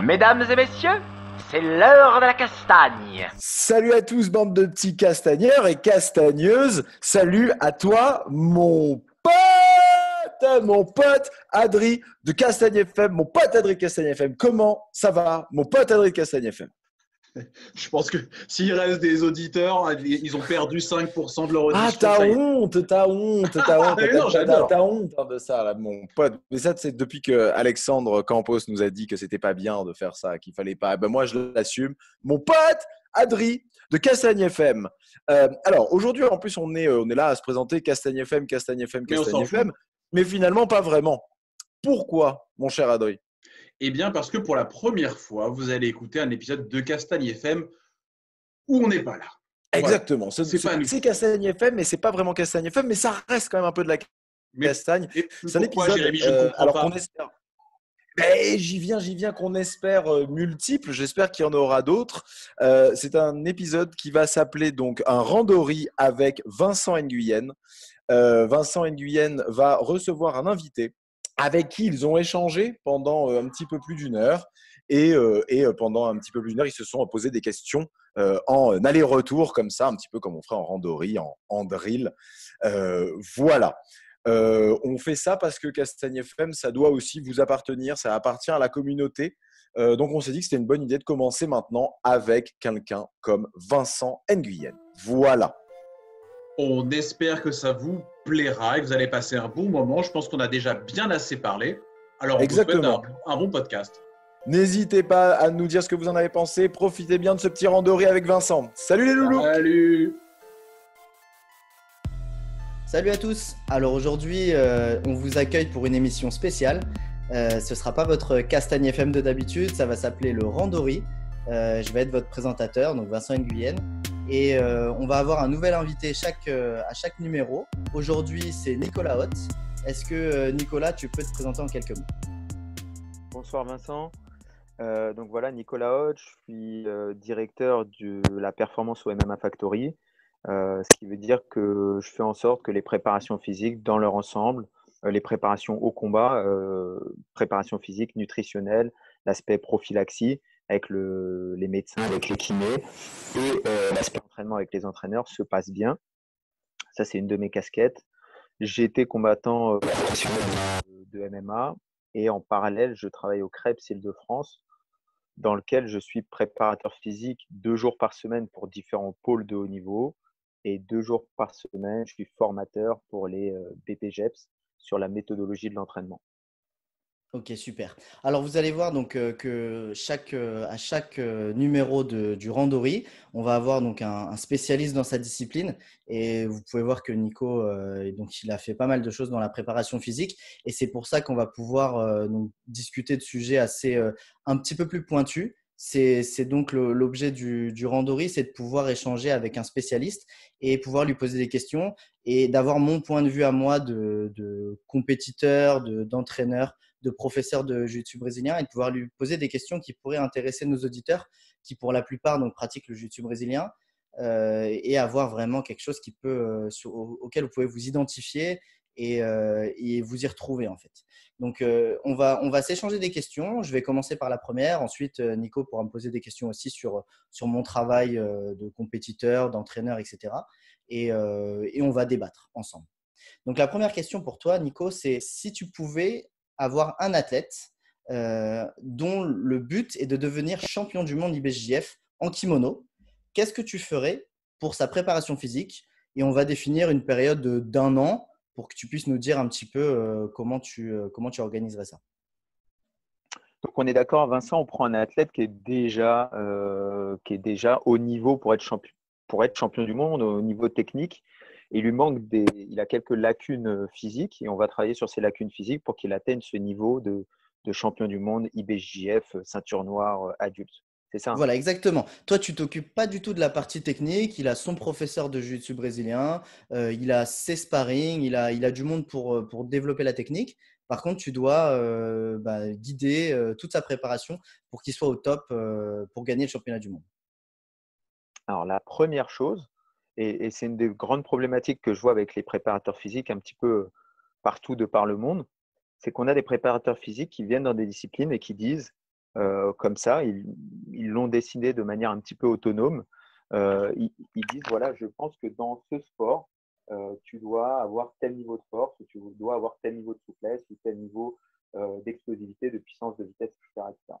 Mesdames et messieurs, c'est l'heure de la castagne. Salut à tous, bande de petits castagneurs et castagneuses. Salut à toi, mon pote Adri de Castagne FM. Mon pote Adri de Castagne FM. Comment ça va, mon pote Adri de Castagne FM? Je pense que s'il reste des auditeurs, ils ont perdu 5% de leur audition. Ah, t'as honte, t'as Non, j'adore. honte de ça, là, mon pote. Mais ça, c'est depuis que Alexandre Campos nous a dit que c'était pas bien de faire ça, qu'il fallait pas. Ben moi, je l'assume. Mon pote Adri de Castagne FM. Alors, aujourd'hui, en plus, on est là à se présenter Castagne FM, Mais on s'en fout. mais finalement, pas vraiment. Pourquoi, mon cher Adri? Eh bien, parce que pour la première fois, vous allez écouter un épisode de Castagne FM où on n'est pas là. Voilà. Exactement. C'est pas nous. C'est Castagne FM, mais c'est pas vraiment Castagne FM, mais ça reste quand même un peu de la Mais castagne. C'est un pourquoi, épisode, Jérémy, je ne comprends alors pas. qu'on espère. Ben, j'y viens, qu'on espère multiples. J'espère qu'il y en aura d'autres. C'est un épisode qui va s'appeler donc un randori avec Vincent Nguyen. Vincent Nguyen va recevoir un invité avec qui ils ont échangé pendant un petit peu plus d'une heure. Et pendant un petit peu plus d'une heure, ils se sont posé des questions en aller-retour, comme ça, un petit peu comme on ferait en randori, en drill. Voilà. On fait ça parce que Castagne FM, ça doit aussi vous appartenir, ça appartient à la communauté. Donc, on s'est dit que c'était une bonne idée de commencer maintenant avec quelqu'un comme Vincent Nguyen. Voilà. On espère que ça vous plaira et que vous allez passer un bon moment. Je pense qu'on a déjà bien assez parlé. Alors, on vous souhaite un bon podcast. N'hésitez pas à nous dire ce que vous en avez pensé. Profitez bien de ce petit randori avec Vincent. Salut les loulous! Salut! Salut à tous. Alors aujourd'hui, on vous accueille pour une émission spéciale. Ce ne sera pas votre Castagne FM de d'habitude, ça va s'appeler le Randori. Je vais être votre présentateur, donc Vincent Nguyen. Et on va avoir un nouvel invité à chaque numéro. Aujourd'hui, c'est Nicolas Hott. Est-ce que Nicolas, tu peux te présenter en quelques mots? Bonsoir Vincent. Donc voilà, Nicolas Hott, je suis directeur de la performance au MMA Factory. Ce qui veut dire que je fais en sorte que les préparations physiques dans leur ensemble, les préparations au combat, préparation physique, nutritionnelle, l'aspect prophylaxie avec les médecins, avec les kinés et l'aspect entraînement avec les entraîneurs se passe bien. Ça, c'est une de mes casquettes. J'ai été combattant professionnel de MMA et en parallèle, je travaille au Krebs Île-de-France dans lequel je suis préparateur physique 2 jours par semaine pour différents pôles de haut niveau. Et 2 jours par semaine, je suis formateur pour les BPGEPS sur la méthodologie de l'entraînement. Ok, super. Alors vous allez voir donc que à chaque numéro du Randori, on va avoir donc un spécialiste dans sa discipline. Et vous pouvez voir que Nico, donc il a fait pas mal de choses dans la préparation physique. Et c'est pour ça qu'on va pouvoir donc discuter de sujets assez un petit peu plus pointus. C'est donc l'objet du Randori, c'est de pouvoir échanger avec un spécialiste et pouvoir lui poser des questions et d'avoir mon point de vue à moi de compétiteur, d'entraîneur, de professeur de jiu-jitsu brésilien et de pouvoir lui poser des questions qui pourraient intéresser nos auditeurs qui, pour la plupart, donc, pratiquent le jiu-jitsu brésilien et avoir vraiment quelque chose qui peut, auquel vous pouvez vous identifier et vous y retrouver en fait. Donc, on va s'échanger des questions. Je vais commencer par la première. Ensuite, Nico pourra me poser des questions aussi sur mon travail de compétiteur, d'entraîneur, etc. Et on va débattre ensemble. Donc, la première question pour toi, Nico, c'est si tu pouvais avoir un athlète dont le but est de devenir champion du monde IBJJF en kimono, qu'est-ce que tu ferais pour sa préparation physique? Et on va définir une période d'1 an pour que tu puisses nous dire un petit peu comment tu organiserais ça. Donc on est d'accord, Vincent, on prend un athlète qui est déjà au niveau pour être champion du monde, au niveau technique. Il a quelques lacunes physiques et on va travailler sur ces lacunes physiques pour qu'il atteigne ce niveau de champion du monde IBJJF, ceinture noire adulte. C'est ça, hein? Voilà, exactement. Toi, tu t'occupes pas du tout de la partie technique. Il a son professeur de jiu-jitsu brésilien, il a ses sparring, il a du monde pour développer la technique. Par contre, tu dois guider toute sa préparation pour qu'il soit au top pour gagner le championnat du monde. Alors la première chose, et c'est une des grandes problématiques que je vois avec les préparateurs physiques un petit peu partout de par le monde, c'est qu'on a des préparateurs physiques qui viennent dans des disciplines et qui disent, comme ça, ils l'ont décidé de manière un petit peu autonome. Ils disent, voilà, je pense que dans ce sport, tu dois avoir tel niveau de force, tu dois avoir tel niveau de souplesse, ou tel niveau d'explosivité, de puissance, de vitesse, etc., etc.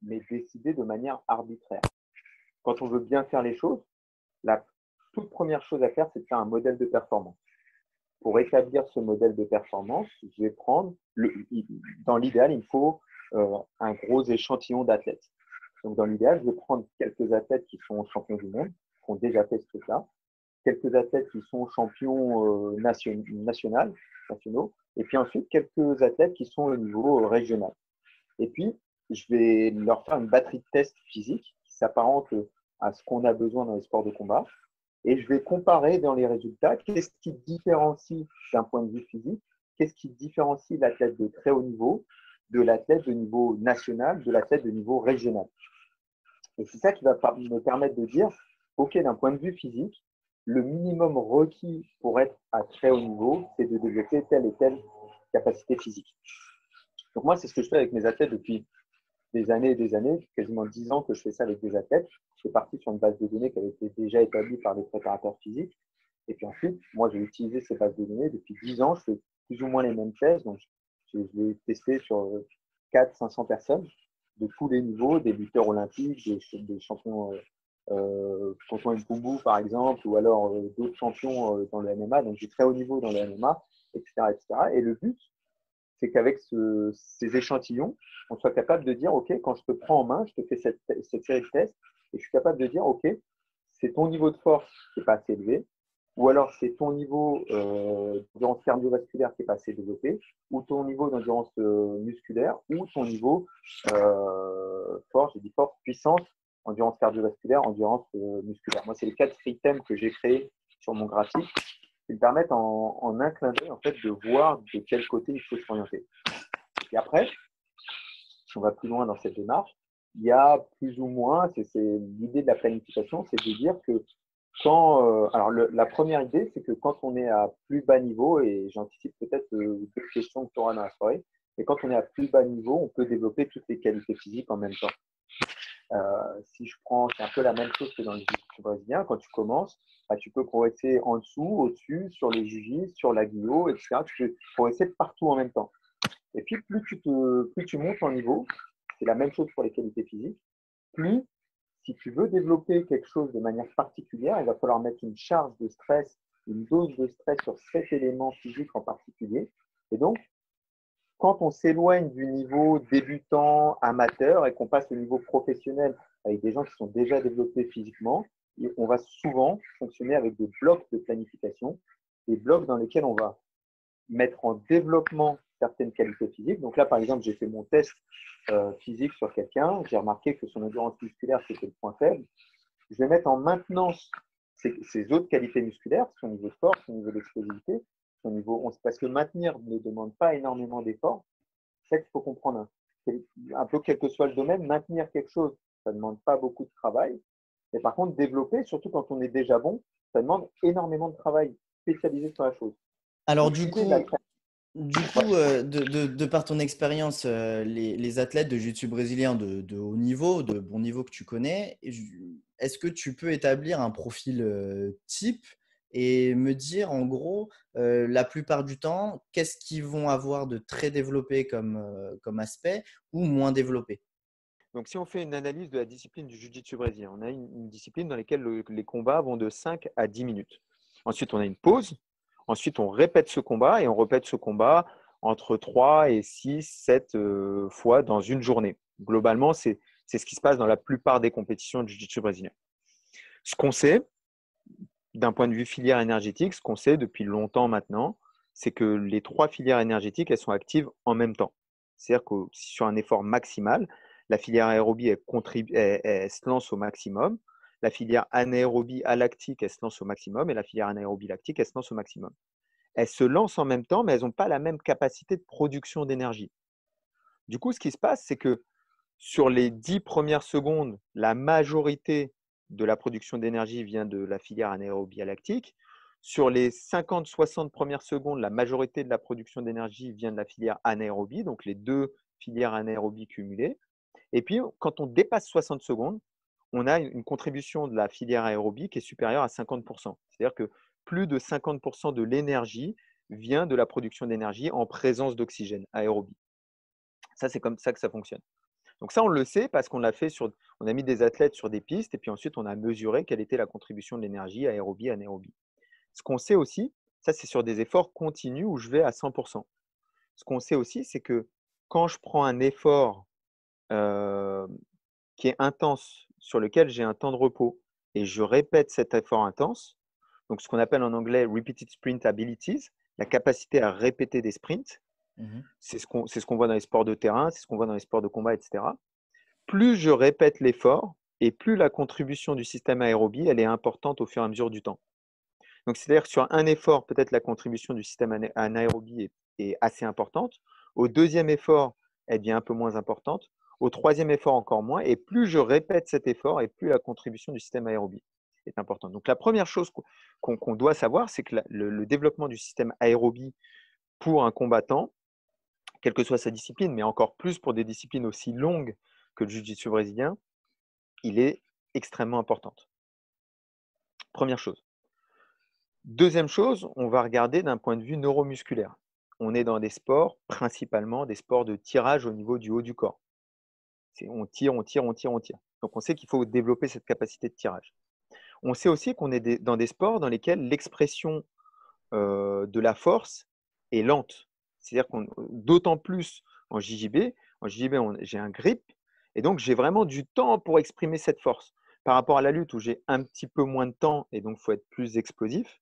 Mais décider de manière arbitraire. Quand on veut bien faire les choses, la toute première chose à faire, c'est de faire un modèle de performance. Pour établir ce modèle de performance, je vais prendre, dans l'idéal, il me faut un gros échantillon d'athlètes. Donc, dans l'idéal, je vais prendre quelques athlètes qui sont champions du monde, qui ont déjà fait ce truc-là, quelques athlètes qui sont champions nationaux, et puis ensuite quelques athlètes qui sont au niveau régional. Et puis, je vais leur faire une batterie de tests physiques qui s'apparente à ce qu'on a besoin dans les sports de combat. Et je vais comparer dans les résultats qu'est-ce qui différencie d'un point de vue physique, qu'est-ce qui différencie l'athlète de très haut niveau de l'athlète de niveau national, de l'athlète de niveau régional. Et c'est ça qui va me permettre de dire, OK, d'un point de vue physique, le minimum requis pour être à très haut niveau, c'est de développer telle et telle capacité physique. Donc moi, c'est ce que je fais avec mes athlètes depuis des années et des années, quasiment 10 ans que je fais ça avec des athlètes. Je suis parti sur une base de données qui avait été déjà établie par des préparateurs physiques. Et puis ensuite, moi, j'ai utilisé ces bases de données. Depuis 10 ans, je fais plus ou moins les mêmes tests. Donc, je l'ai testé sur 400-500 personnes de tous les niveaux, des lutteurs olympiques, des champions Tonton Mpoumbu, par exemple, ou alors d'autres champions dans le MMA, donc du très haut niveau dans le MMA, etc., etc. Et le but, c'est qu'avec ces échantillons, on soit capable de dire, OK, quand je te prends en main, je te fais cette série de tests, et je suis capable de dire, OK, c'est ton niveau de force qui n'est pas assez élevé, ou alors c'est ton niveau d'endurance cardiovasculaire qui n'est pas assez développé, ou ton niveau d'endurance musculaire, ou ton niveau force, j'ai dit force, puissance, endurance cardiovasculaire, endurance musculaire. Moi, c'est les 4 items que j'ai créés sur mon graphique qui me permettent en un clin d'œil en fait, de voir de quel côté il faut s'orienter. Et après, si on va plus loin dans cette démarche, il y a plus ou moins, c'est l'idée de la planification, c'est de dire que alors la première idée, c'est que quand on est à plus bas niveau, et j'anticipe peut-être d'autres questions que tu auras dans la soirée, mais quand on est à plus bas niveau, on peut développer toutes les qualités physiques en même temps. Si je prends, c'est un peu la même chose que dans le jiu-jitsu brésilien, quand tu commences, tu peux progresser en dessous, au-dessus, sur le jiu-jitsu, sur la guillot, etc. Tu peux progresser partout en même temps. Et puis, plus tu montes en niveau, c'est la même chose pour les qualités physiques, plus, si tu veux développer quelque chose de manière particulière, il va falloir mettre une charge de stress, une dose de stress sur cet élément physique en particulier. Et donc, quand on s'éloigne du niveau débutant, amateur, et qu'on passe au niveau professionnel avec des gens qui sont déjà développés physiquement, on va souvent fonctionner avec des blocs de planification, des blocs dans lesquels on va mettre en développement certaines qualités physiques. Donc là, par exemple, j'ai fait mon test physique sur quelqu'un. J'ai remarqué que son endurance musculaire, c'était le point faible. Je vais mettre en maintenance ses autres qualités musculaires, son niveau de force, son niveau d'explosivité, son niveau. Parce que maintenir ne demande pas énormément d'efforts. C'est ça qu'il faut comprendre. Un peu quel que soit le domaine, maintenir quelque chose, ça ne demande pas beaucoup de travail. Mais par contre, développer, surtout quand on est déjà bon, ça demande énormément de travail spécialisé sur la chose. Alors, du coup, de par ton expérience, les athlètes de jiu-jitsu brésilien de haut niveau, de bon niveau que tu connais, est-ce que tu peux établir un profil type et me dire en gros, la plupart du temps, qu'est-ce qu'ils vont avoir de très développé comme aspect ou moins développé? Donc, si on fait une analyse de la discipline du jiu-jitsu brésilien, on a une discipline dans laquelle les combats vont de 5 à 10 minutes. Ensuite, on a une pause. Ensuite, on répète ce combat et on répète ce combat entre 3 et 6, 7 fois dans une journée. Globalement, c'est ce qui se passe dans la plupart des compétitions du jiu-jitsu brésilien. Ce qu'on sait, d'un point de vue filière énergétique, ce qu'on sait depuis longtemps maintenant, c'est que les 3 filières énergétiques, elles sont actives en même temps. C'est-à-dire que sur un effort maximal, la filière aérobie, elle se lance au maximum. La filière anaérobie alactique, elle se lance au maximum. Et la filière anaérobie lactique, elle se lance au maximum. Elles se lancent en même temps, mais elles n'ont pas la même capacité de production d'énergie. Du coup, ce qui se passe, c'est que sur les 10 premières secondes, la majorité de la production d'énergie vient de la filière anaérobie lactique. Sur les 50-60 premières secondes, la majorité de la production d'énergie vient de la filière anaérobie, donc les deux filières anaérobie cumulées. Et puis, quand on dépasse 60 secondes, on a une contribution de la filière aérobie qui est supérieure à 50%. C'est-à-dire que plus de 50% de l'énergie vient de la production d'énergie en présence d'oxygène aérobie. Ça, c'est comme ça que ça fonctionne. Donc ça, on le sait parce qu'on on a mis des athlètes sur des pistes et puis ensuite, on a mesuré quelle était la contribution de l'énergie aérobie, anaérobie. Ce qu'on sait aussi, ça, c'est sur des efforts continus où je vais à 100%. Ce qu'on sait aussi, c'est que quand je prends un effort qui est intense, sur lequel j'ai un temps de repos, et je répète cet effort intense, donc ce qu'on appelle en anglais repeated sprint abilities, la capacité à répéter des sprints, c'est ce qu'on voit dans les sports de terrain, c'est ce qu'on voit dans les sports de combat, etc. Plus je répète l'effort, et plus la contribution du système aérobie, elle est importante au fur et à mesure du temps. Donc, c'est-à-dire que sur un effort, peut-être la contribution du système anaérobie est assez importante. Au deuxième effort, elle devient un peu moins importante. Au troisième effort, encore moins. Et plus je répète cet effort, et plus la contribution du système aérobie est importante. Donc, la première chose qu'on doit savoir, c'est que le développement du système aérobie pour un combattant, quelle que soit sa discipline, mais encore plus pour des disciplines aussi longues que le jiu-jitsu brésilien, il est extrêmement important. Première chose. Deuxième chose, on va regarder d'un point de vue neuromusculaire. On est dans des sports, principalement des sports de tirage au niveau du haut du corps. On tire, on tire, on tire, on tire. Donc, on sait qu'il faut développer cette capacité de tirage. On sait aussi qu'on est dans des sports dans lesquels l'expression de la force est lente. C'est-à-dire d'autant plus en JJB, j'ai un grip et donc j'ai vraiment du temps pour exprimer cette force. Par rapport à la lutte où j'ai un petit peu moins de temps et donc il faut être plus explosif.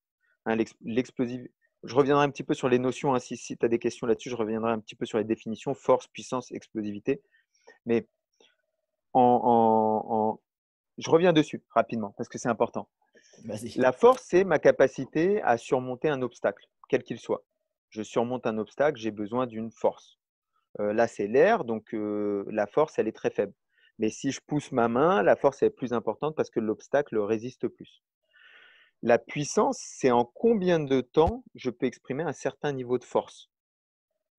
L'explosif. Je reviendrai un petit peu sur les notions. Si tu as des questions là-dessus, je reviendrai un petit peu sur les définitions force, puissance, explosivité. Mais je reviens dessus rapidement parce que c'est important. Vas-y. La force, c'est ma capacité à surmonter un obstacle, quel qu'il soit. Je surmonte un obstacle, j'ai besoin d'une force. Là, c'est l'air, donc la force, elle est très faible. Mais si je pousse ma main, la force est plus importante parce que l'obstacle résiste plus. La puissance, c'est en combien de temps je peux exprimer un certain niveau de force.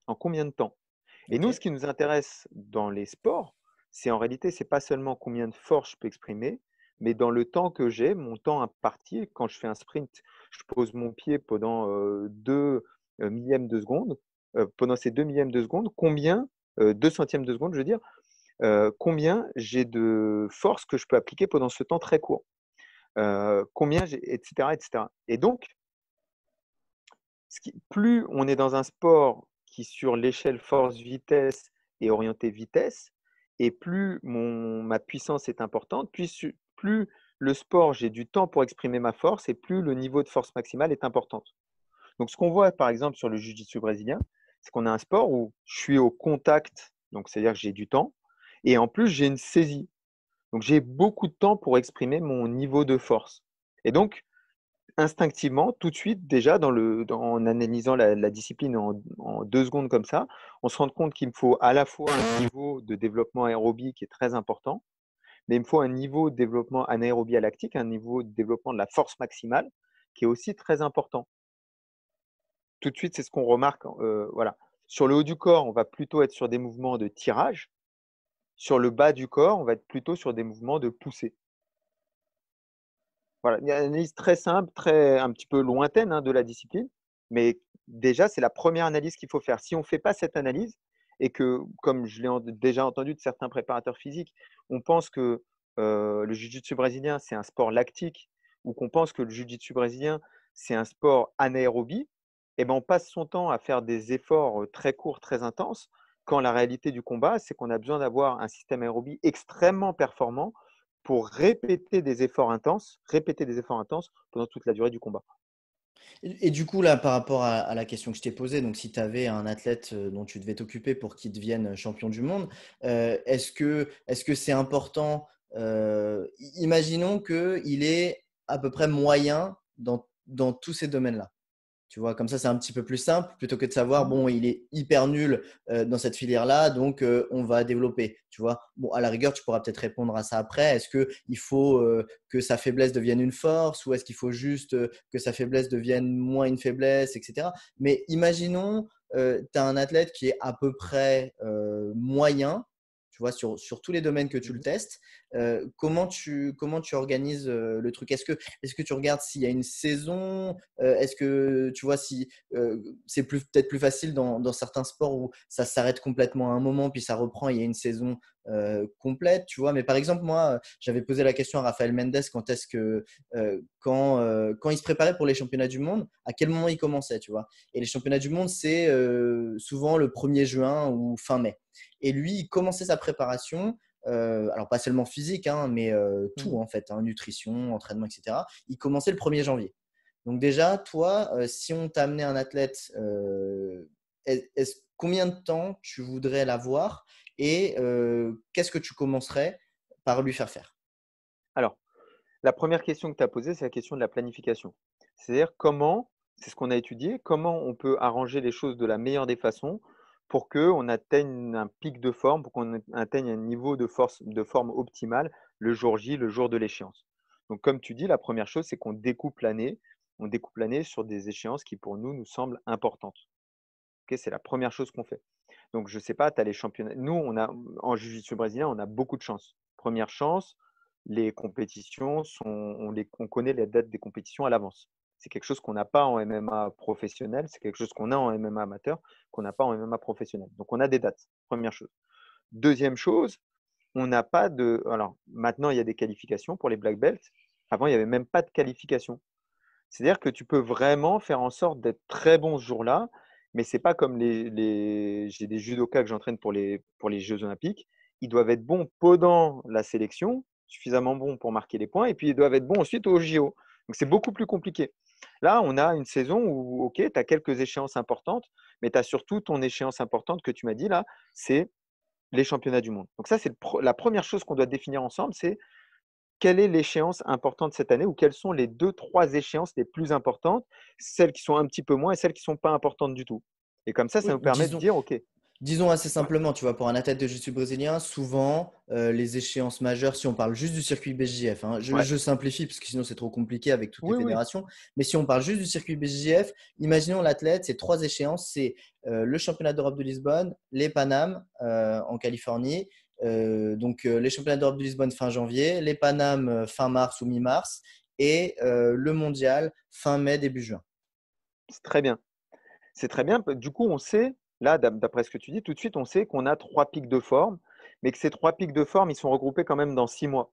En combien de temps. Et nous, ce qui nous intéresse dans les sports, c'est en réalité, ce n'est pas seulement combien de force je peux exprimer, mais dans le temps que j'ai, mon temps imparti, quand je fais un sprint, je pose mon pied pendant 2 millièmes de seconde. Pendant ces 2 millièmes de seconde, combien, 2 centièmes de seconde, je veux dire, combien j'ai de force que je peux appliquer pendant ce temps très court. Combien j'ai, etc., etc. Et donc, plus on est dans un sport qui, sur l'échelle force-vitesse, est orienté vitesse, et plus ma puissance est importante, plus le sport, j'ai du temps pour exprimer ma force, et plus le niveau de force maximale est important. Donc, ce qu'on voit, par exemple, sur le jiu-jitsu brésilien, c'est qu'on a un sport où je suis au contact, donc c'est-à-dire que j'ai du temps, et en plus, j'ai une saisie. Donc, j'ai beaucoup de temps pour exprimer mon niveau de force. Et donc, instinctivement, tout de suite, déjà, en analysant la discipline en 2 secondes comme ça, on se rend compte qu'il me faut à la fois un niveau de développement aérobie qui est très important, mais il me faut un niveau de développement anaérobie à lactique, un niveau de développement de la force maximale qui est aussi très important. Tout de suite, c'est ce qu'on remarque. Voilà. Sur le haut du corps, on va plutôt être sur des mouvements de tirage. Sur le bas du corps, on va être plutôt sur des mouvements de poussée. Voilà, il y a une analyse très simple, un petit peu lointaine de la discipline, mais déjà, c'est la première analyse qu'il faut faire. Si on ne fait pas cette analyse, et que, comme je l'ai déjà entendu de certains préparateurs physiques, on pense que le jiu-jitsu brésilien, c'est un sport lactique, ou qu'on pense que le jiu-jitsu brésilien, c'est un sport anaérobie, et ben on passe son temps à faire des efforts très courts, très intenses, quand la réalité du combat, c'est qu'on a besoin d'avoir un système aérobie extrêmement performant pour répéter des efforts intenses pendant toute la durée du combat. Et du coup, là, par rapport à la question que je t'ai posée, donc si tu avais un athlète dont tu devais t'occuper pour qu'il devienne champion du monde, est-ce que c'est important, imaginons qu'il est à peu près moyen dans tous ces domaines-là. Tu vois, comme ça, c'est un petit peu plus simple plutôt que de savoir, bon, il est hyper nul dans cette filière-là, donc on va développer. Tu vois, bon, à la rigueur, tu pourras peut-être répondre à ça après. Est-ce qu'il faut que sa faiblesse devienne une force ou est-ce qu'il faut juste que sa faiblesse devienne moins une faiblesse, etc. Mais imaginons, tu as un athlète qui est à peu près moyen, tu vois, sur tous les domaines que tu le testes. Comment tu organises le truc? Est-ce que tu regardes s'il y a une saison? Est-ce que tu vois si c'est peut-être plus facile dans certains sports où ça s'arrête complètement à un moment puis ça reprend, il y a une saison complète, tu vois. Mais par exemple, moi, j'avais posé la question à Rafael Mendes quand il se préparait pour les championnats du monde, à quel moment il commençait, tu vois. Et les championnats du monde, c'est souvent le 1er juin ou fin mai. Et lui, il commençait sa préparation, alors pas seulement physique, hein, mais tout en fait, hein, nutrition, entraînement, etc. Il commençait le 1er janvier. Donc déjà, toi, si on t'a amené un athlète, combien de temps tu voudrais l'avoir et qu'est-ce que tu commencerais par lui faire faire? Alors, la première question que tu as posée, c'est la question de la planification. C'est-à-dire comment, c'est ce qu'on a étudié, comment on peut arranger les choses de la meilleure des façons pour qu'on atteigne un pic de forme, pour qu'on atteigne un niveau de forme optimale le jour J, le jour de l'échéance. Donc, comme tu dis, la première chose, c'est qu'on découpe l'année. On découpe l'année sur des échéances qui, pour nous semblent importantes. Ok, c'est la première chose qu'on fait. Donc, je ne sais pas, tu as les championnats. Nous, en jiu-jitsu brésilien, on a beaucoup de chance. Première chance, les compétitions on connaît les dates des compétitions à l'avance. C'est quelque chose qu'on n'a pas en MMA professionnel, c'est quelque chose qu'on a en MMA amateur, qu'on n'a pas en MMA professionnel. Donc, on a des dates, première chose. Deuxième chose, on n'a pas de. Alors, maintenant, il y a des qualifications pour les black belts. Avant, il n'y avait même pas de qualification. C'est-à-dire que tu peux vraiment faire en sorte d'être très bon ce jour-là, mais ce n'est pas comme j'ai des judokas que j'entraîne pour les Jeux Olympiques. Ils doivent être bons pendant la sélection, suffisamment bons pour marquer les points, et puis ils doivent être bons ensuite aux JO. Donc, c'est beaucoup plus compliqué. Là, on a une saison où, OK, tu as quelques échéances importantes, mais tu as surtout ton échéance importante que tu m'as dit là, c'est les championnats du monde. Donc ça, c'est la première chose qu'on doit définir ensemble, c'est quelle est l'échéance importante cette année ou quelles sont les 2-3 échéances les plus importantes, celles qui sont un petit peu moins et celles qui ne sont pas importantes du tout. Et comme ça Oui, nous permet de dire, OK, disons assez simplement, tu vois, pour un athlète de jiu-jitsu brésilien, souvent, les échéances majeures, si on parle juste du circuit BJF, hein, ouais, je simplifie parce que sinon c'est trop compliqué avec toutes les oui, oui, fédérations, mais si on parle juste du circuit BJF, imaginons l'athlète, c'est 3 échéances, c'est le championnat d'Europe de Lisbonne, les Panames en Californie, les championnats d'Europe de Lisbonne fin janvier, les Panames fin mars ou mi-mars, et le mondial fin mai, début juin. c'est très bien. C'est très bien. Du coup, on sait, là, d'après ce que tu dis, tout de suite, on sait qu'on a 3 pics de forme, mais que ces 3 pics de forme, ils sont regroupés quand même dans 6 mois.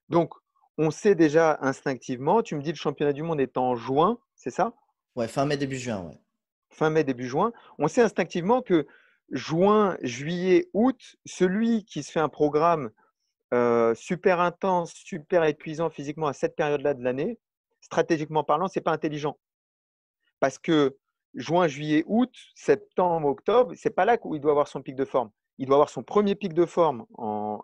Donc, on sait déjà instinctivement, tu me dis le championnat du monde est en juin, c'est ça? Ouais, fin mai, début juin, ouais. Fin mai, début juin. On sait instinctivement que juin, juillet, août, celui qui se fait un programme super intense, super épuisant physiquement à cette période-là de l'année, stratégiquement parlant, ce n'est pas intelligent. Parce que juin, juillet, août, septembre, octobre, ce n'est pas là où il doit avoir son pic de forme. Il doit avoir son premier pic de forme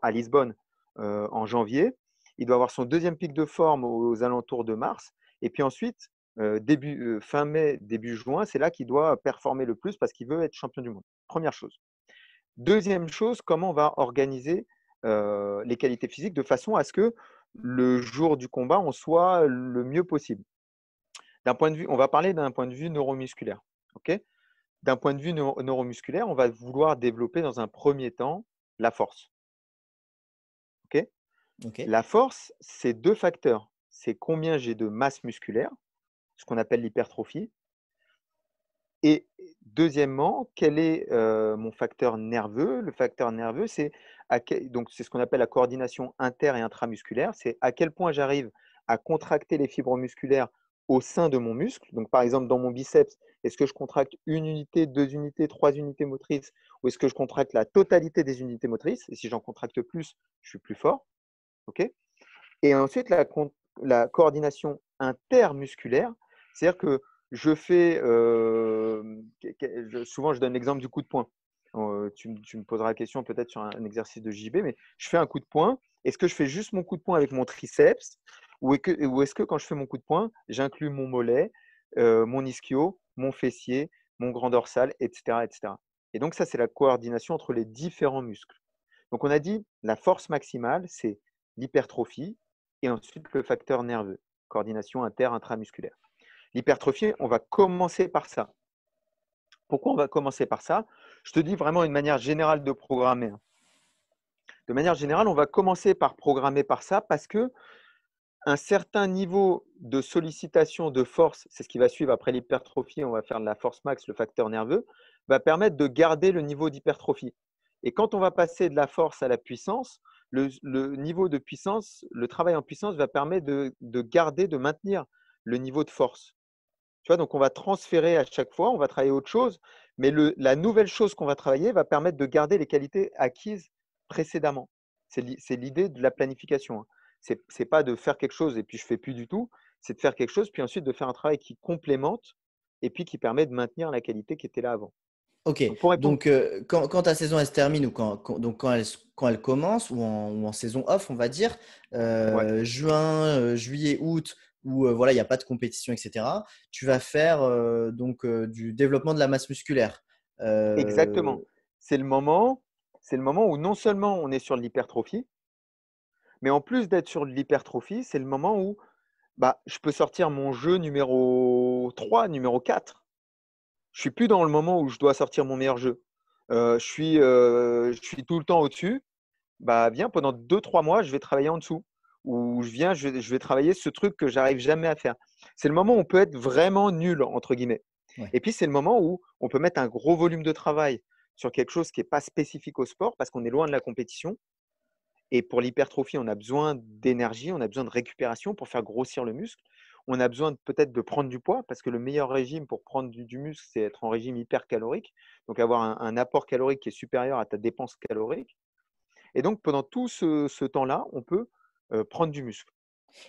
à Lisbonne en janvier. Il doit avoir son deuxième pic de forme aux alentours de mars. Et puis ensuite, fin mai, début juin, c'est là qu'il doit performer le plus parce qu'il veut être champion du monde. Première chose. Deuxième chose, comment on va organiser les qualités physiques de façon à ce que le jour du combat, on soit le mieux possible. On va parler d'un point de vue neuromusculaire. Okay, d'un point de vue neuromusculaire, on va vouloir développer dans un premier temps la force. Okay, Ok. la force, c'est 2 facteurs. C'est combien j'ai de masse musculaire, ce qu'on appelle l'hypertrophie. Et deuxièmement, quel est mon facteur nerveux? Le facteur nerveux, c'est ce qu'on appelle la coordination inter- et intramusculaire. C'est à quel point j'arrive à contracter les fibres musculaires au sein de mon muscle. Donc, par exemple, dans mon biceps, est-ce que je contracte 1 unité, 2 unités, 3 unités motrices ou est-ce que je contracte la totalité des unités motrices? Et si j'en contracte plus, je suis plus fort. Okay, et ensuite, la coordination intermusculaire, c'est-à-dire que je fais, souvent je donne l'exemple du coup de poing. Tu me poseras la question peut-être sur un exercice de JB, mais je fais un coup de poing. Est-ce que je fais juste mon coup de poing avec mon triceps ou est-ce que quand je fais mon coup de poing, j'inclus mon mollet, mon ischio, mon fessier, mon grand dorsal, etc., etc. Et donc ça, c'est la coordination entre les différents muscles. Donc on a dit la force maximale, c'est l'hypertrophie et ensuite le facteur nerveux, coordination intramusculaire. L'hypertrophie, on va commencer par ça. Pourquoi on va commencer par ça? Je te dis vraiment une manière générale de programmer. De manière générale, on va commencer par programmer par ça parce que un certain niveau de sollicitation de force, c'est ce qui va suivre après l'hypertrophie, on va faire de la force max, le facteur nerveux, va permettre de garder le niveau d'hypertrophie. Et quand on va passer de la force à la puissance, le niveau de puissance, le travail en puissance va permettre de garder, de maintenir le niveau de force. Tu vois, donc on va transférer à chaque fois, on va travailler autre chose, mais la nouvelle chose qu'on va travailler va permettre de garder les qualités acquises précédemment. C'est l'idée de la planification, hein. C'est pas de faire quelque chose et puis je fais plus du tout, c'est de faire quelque chose, puis ensuite de faire un travail qui complémente et puis qui permet de maintenir la qualité qui était là avant. Ok, Donc pour répondre, donc quand ta saison elle se termine ou donc quand elle commence ou en saison off, on va dire, ouais, juin, juillet, août, où voilà, il n'y a pas de compétition, etc., tu vas faire du développement de la masse musculaire. Euh, exactement. C'est le moment, c'est le moment où non seulement on est sur de l'hypertrophie, mais en plus d'être sur de l'hypertrophie, c'est le moment où bah, je peux sortir mon jeu numéro 3, numéro 4. Je suis plus dans le moment où je dois sortir mon meilleur jeu. Je suis tout le temps au-dessus. Bah, viens, pendant 2, 3 mois, je vais travailler en dessous. Ou je vais travailler ce truc que j'arrive jamais à faire. C'est le moment où on peut être vraiment nul, entre guillemets. ouais. Et puis, c'est le moment où on peut mettre un gros volume de travail sur quelque chose qui n'est pas spécifique au sport parce qu'on est loin de la compétition. Et pour l'hypertrophie, on a besoin d'énergie, on a besoin de récupération pour faire grossir le muscle. On a besoin peut-être de prendre du poids parce que le meilleur régime pour prendre du muscle, c'est être en régime hypercalorique. Donc avoir un apport calorique qui est supérieur à ta dépense calorique. Et donc pendant tout ce temps-là, on peut prendre du muscle.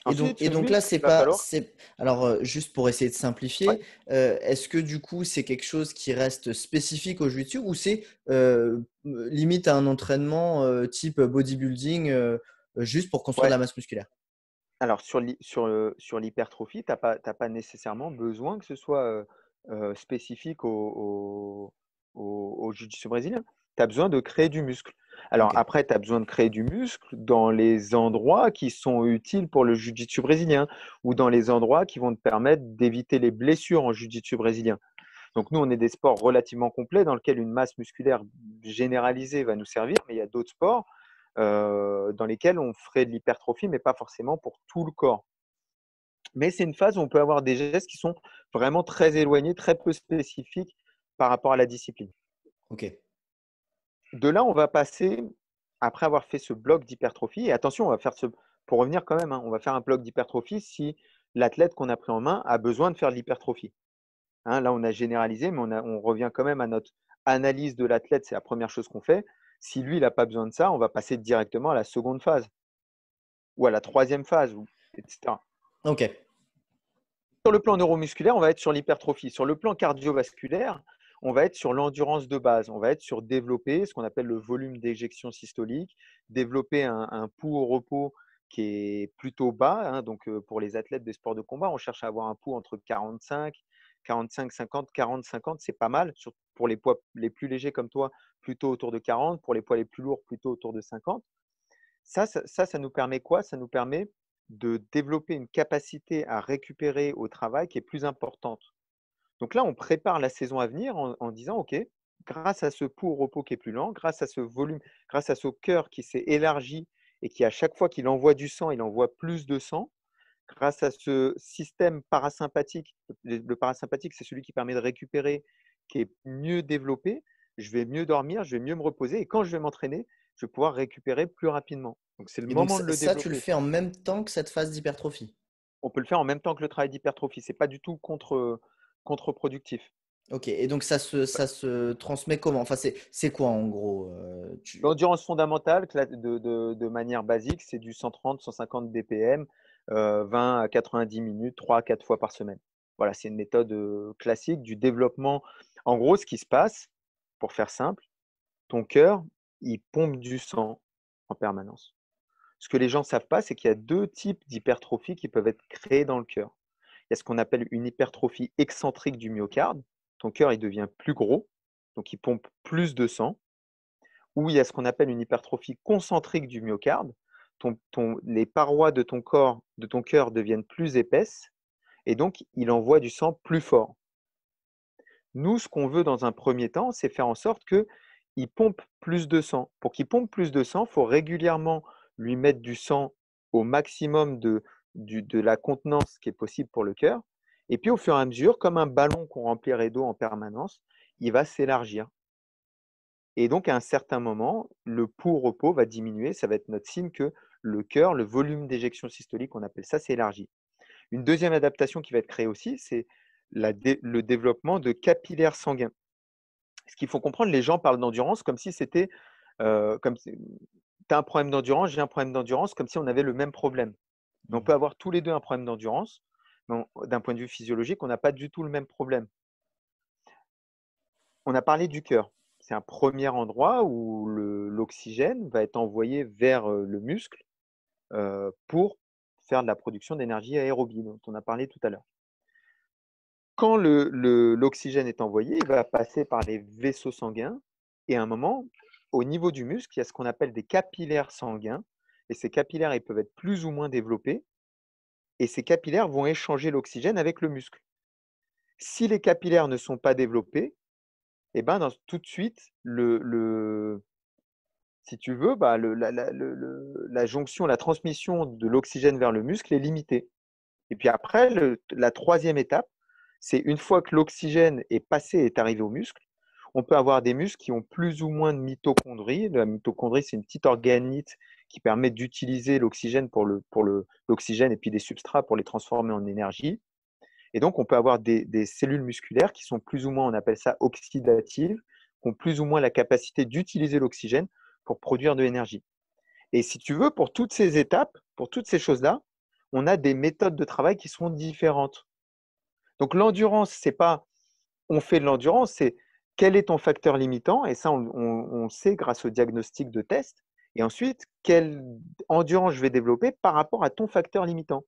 Ensuite, Et ce donc là, muscle, c'est il va pas, falloir. c'est, alors juste pour essayer de Ouais. simplifier, est-ce que du coup c'est quelque chose qui reste spécifique au jiu-jitsu ou c'est limite à un entraînement type bodybuilding juste pour construire de Ouais. la masse musculaire? Alors sur l'hypertrophie, tu n'as pas nécessairement besoin que ce soit spécifique au jiu-jitsu brésilien. Tu as besoin de créer du muscle. Alors Ok. après, tu as besoin de créer du muscle dans les endroits qui sont utiles pour le jiu-jitsu brésilien ou dans les endroits qui vont te permettre d'éviter les blessures en jiu-jitsu brésilien. Donc nous, on est des sports relativement complets dans lesquels une masse musculaire généralisée va nous servir, mais il y a d'autres sports dans lesquels on ferait de l'hypertrophie, mais pas forcément pour tout le corps. Mais c'est une phase où on peut avoir des gestes qui sont vraiment très éloignés, très peu spécifiques par rapport à la discipline. Ok. De là, on va passer, après avoir fait ce bloc d'hypertrophie, et attention, on va faire pour revenir quand même, hein, on va faire un bloc d'hypertrophie si l'athlète qu'on a pris en main a besoin de faire de l'hypertrophie. Hein, là, on a généralisé, mais on revient quand même à notre analyse de l'athlète, c'est la première chose qu'on fait. Si lui, il n'a pas besoin de ça, on va passer directement à la seconde phase ou à la troisième phase, etc. Ok. Sur le plan neuromusculaire, on va être sur l'hypertrophie. Sur le plan cardiovasculaire, on va être sur l'endurance de base. On va être sur développer ce qu'on appelle le volume d'éjection systolique, développer un pouls au repos qui est plutôt bas. Hein. Donc, pour les athlètes des sports de combat, on cherche à avoir un pouls entre 45, 50, 40, 50. C'est pas mal. Pour les poids les plus légers comme toi, plutôt autour de 40. Pour les poids les plus lourds, plutôt autour de 50. Ça nous permet quoi? Ça nous permet de développer une capacité à récupérer au travail qui est plus importante. Donc là, on prépare la saison à venir en disant, OK, grâce à ce pouls au repos qui est plus lent, grâce à ce volume, grâce à ce cœur qui s'est élargi et qui, à chaque fois qu'il envoie du sang, il envoie plus de sang, grâce à ce système parasympathique, le parasympathique, c'est celui qui permet de récupérer, qui est mieux développé, je vais mieux dormir, je vais mieux me reposer et quand je vais m'entraîner, je vais pouvoir récupérer plus rapidement. Donc, c'est le Et donc moment de le ça, tu le développer. fais en même temps que cette phase d'hypertrophie. On peut le faire en même temps que le travail d'hypertrophie. Ce n'est pas du tout contre-productif. Ok. Et donc ça se transmet comment? Enfin, c'est quoi en gros L'endurance fondamentale, de manière basique, c'est du 130, 150 BPM, 20 à 90 minutes, 3 à 4 fois par semaine. Voilà, c'est une méthode classique du développement. En gros, ce qui se passe, pour faire simple, ton cœur, il pompe du sang en permanence. Ce que les gens ne savent pas, c'est qu'il y a deux types d'hypertrophie qui peuvent être créés dans le cœur. il y a ce qu'on appelle une hypertrophie excentrique du myocarde. Ton cœur, il devient plus gros, donc il pompe plus de sang. Ou il y a ce qu'on appelle une hypertrophie concentrique du myocarde. Les parois de ton corps, de ton cœur deviennent plus épaisses et donc il envoie du sang plus fort. Nous, ce qu'on veut dans un premier temps, c'est faire en sorte qu'il pompe plus de sang. Pour qu'il pompe plus de sang, il faut régulièrement lui mettre du sang au maximum de la contenance qui est possible pour le cœur. Et puis, au fur et à mesure, comme un ballon qu'on remplirait d'eau en permanence, il va s'élargir. Et donc, à un certain moment, le pouls-repos va diminuer. Ça va être notre signe que le cœur, le volume d'éjection systolique, on appelle ça, s'élargit. Une deuxième adaptation qui va être créée aussi, c'est le développement de capillaires sanguins. Ce qu'il faut comprendre, les gens parlent d'endurance comme si c'était comme tu as un problème d'endurance, j'ai un problème d'endurance, comme si on avait le même problème. Mais on peut avoir tous les deux un problème d'endurance, mais d'un point de vue physiologique, on n'a pas du tout le même problème. On a parlé du cœur. C'est un premier endroit où l'oxygène va être envoyé vers le muscle pour faire de la production d'énergie aérobie, dont on a parlé tout à l'heure. Quand l'oxygène est envoyé, il va passer par les vaisseaux sanguins et à un moment, au niveau du muscle, il y a ce qu'on appelle des capillaires sanguins. Et ces capillaires, ils peuvent être plus ou moins développés. Et ces capillaires vont échanger l'oxygène avec le muscle. Si les capillaires ne sont pas développés, eh ben, tout de suite, si tu veux, bah, la jonction, la transmission de l'oxygène vers le muscle est limitée. Et puis après, la troisième étape, c'est une fois que l'oxygène est passé, est arrivé au muscle, on peut avoir des muscles qui ont plus ou moins de mitochondries. La mitochondrie, c'est une petite organite qui permet d'utiliser l'oxygène pour l'oxygène et puis des substrats pour les transformer en énergie. Et donc, on peut avoir des cellules musculaires qui sont plus ou moins, on appelle ça oxydatives, qui ont plus ou moins la capacité d'utiliser l'oxygène pour produire de l'énergie. Et si tu veux, pour toutes ces étapes, pour toutes ces choses-là, on a des méthodes de travail qui sont différentes. Donc, l'endurance, c'est pas on fait de l'endurance, c'est quel est ton facteur limitant, et ça, on sait grâce au diagnostic de test. Et ensuite, quelle endurance je vais développer par rapport à ton facteur limitant.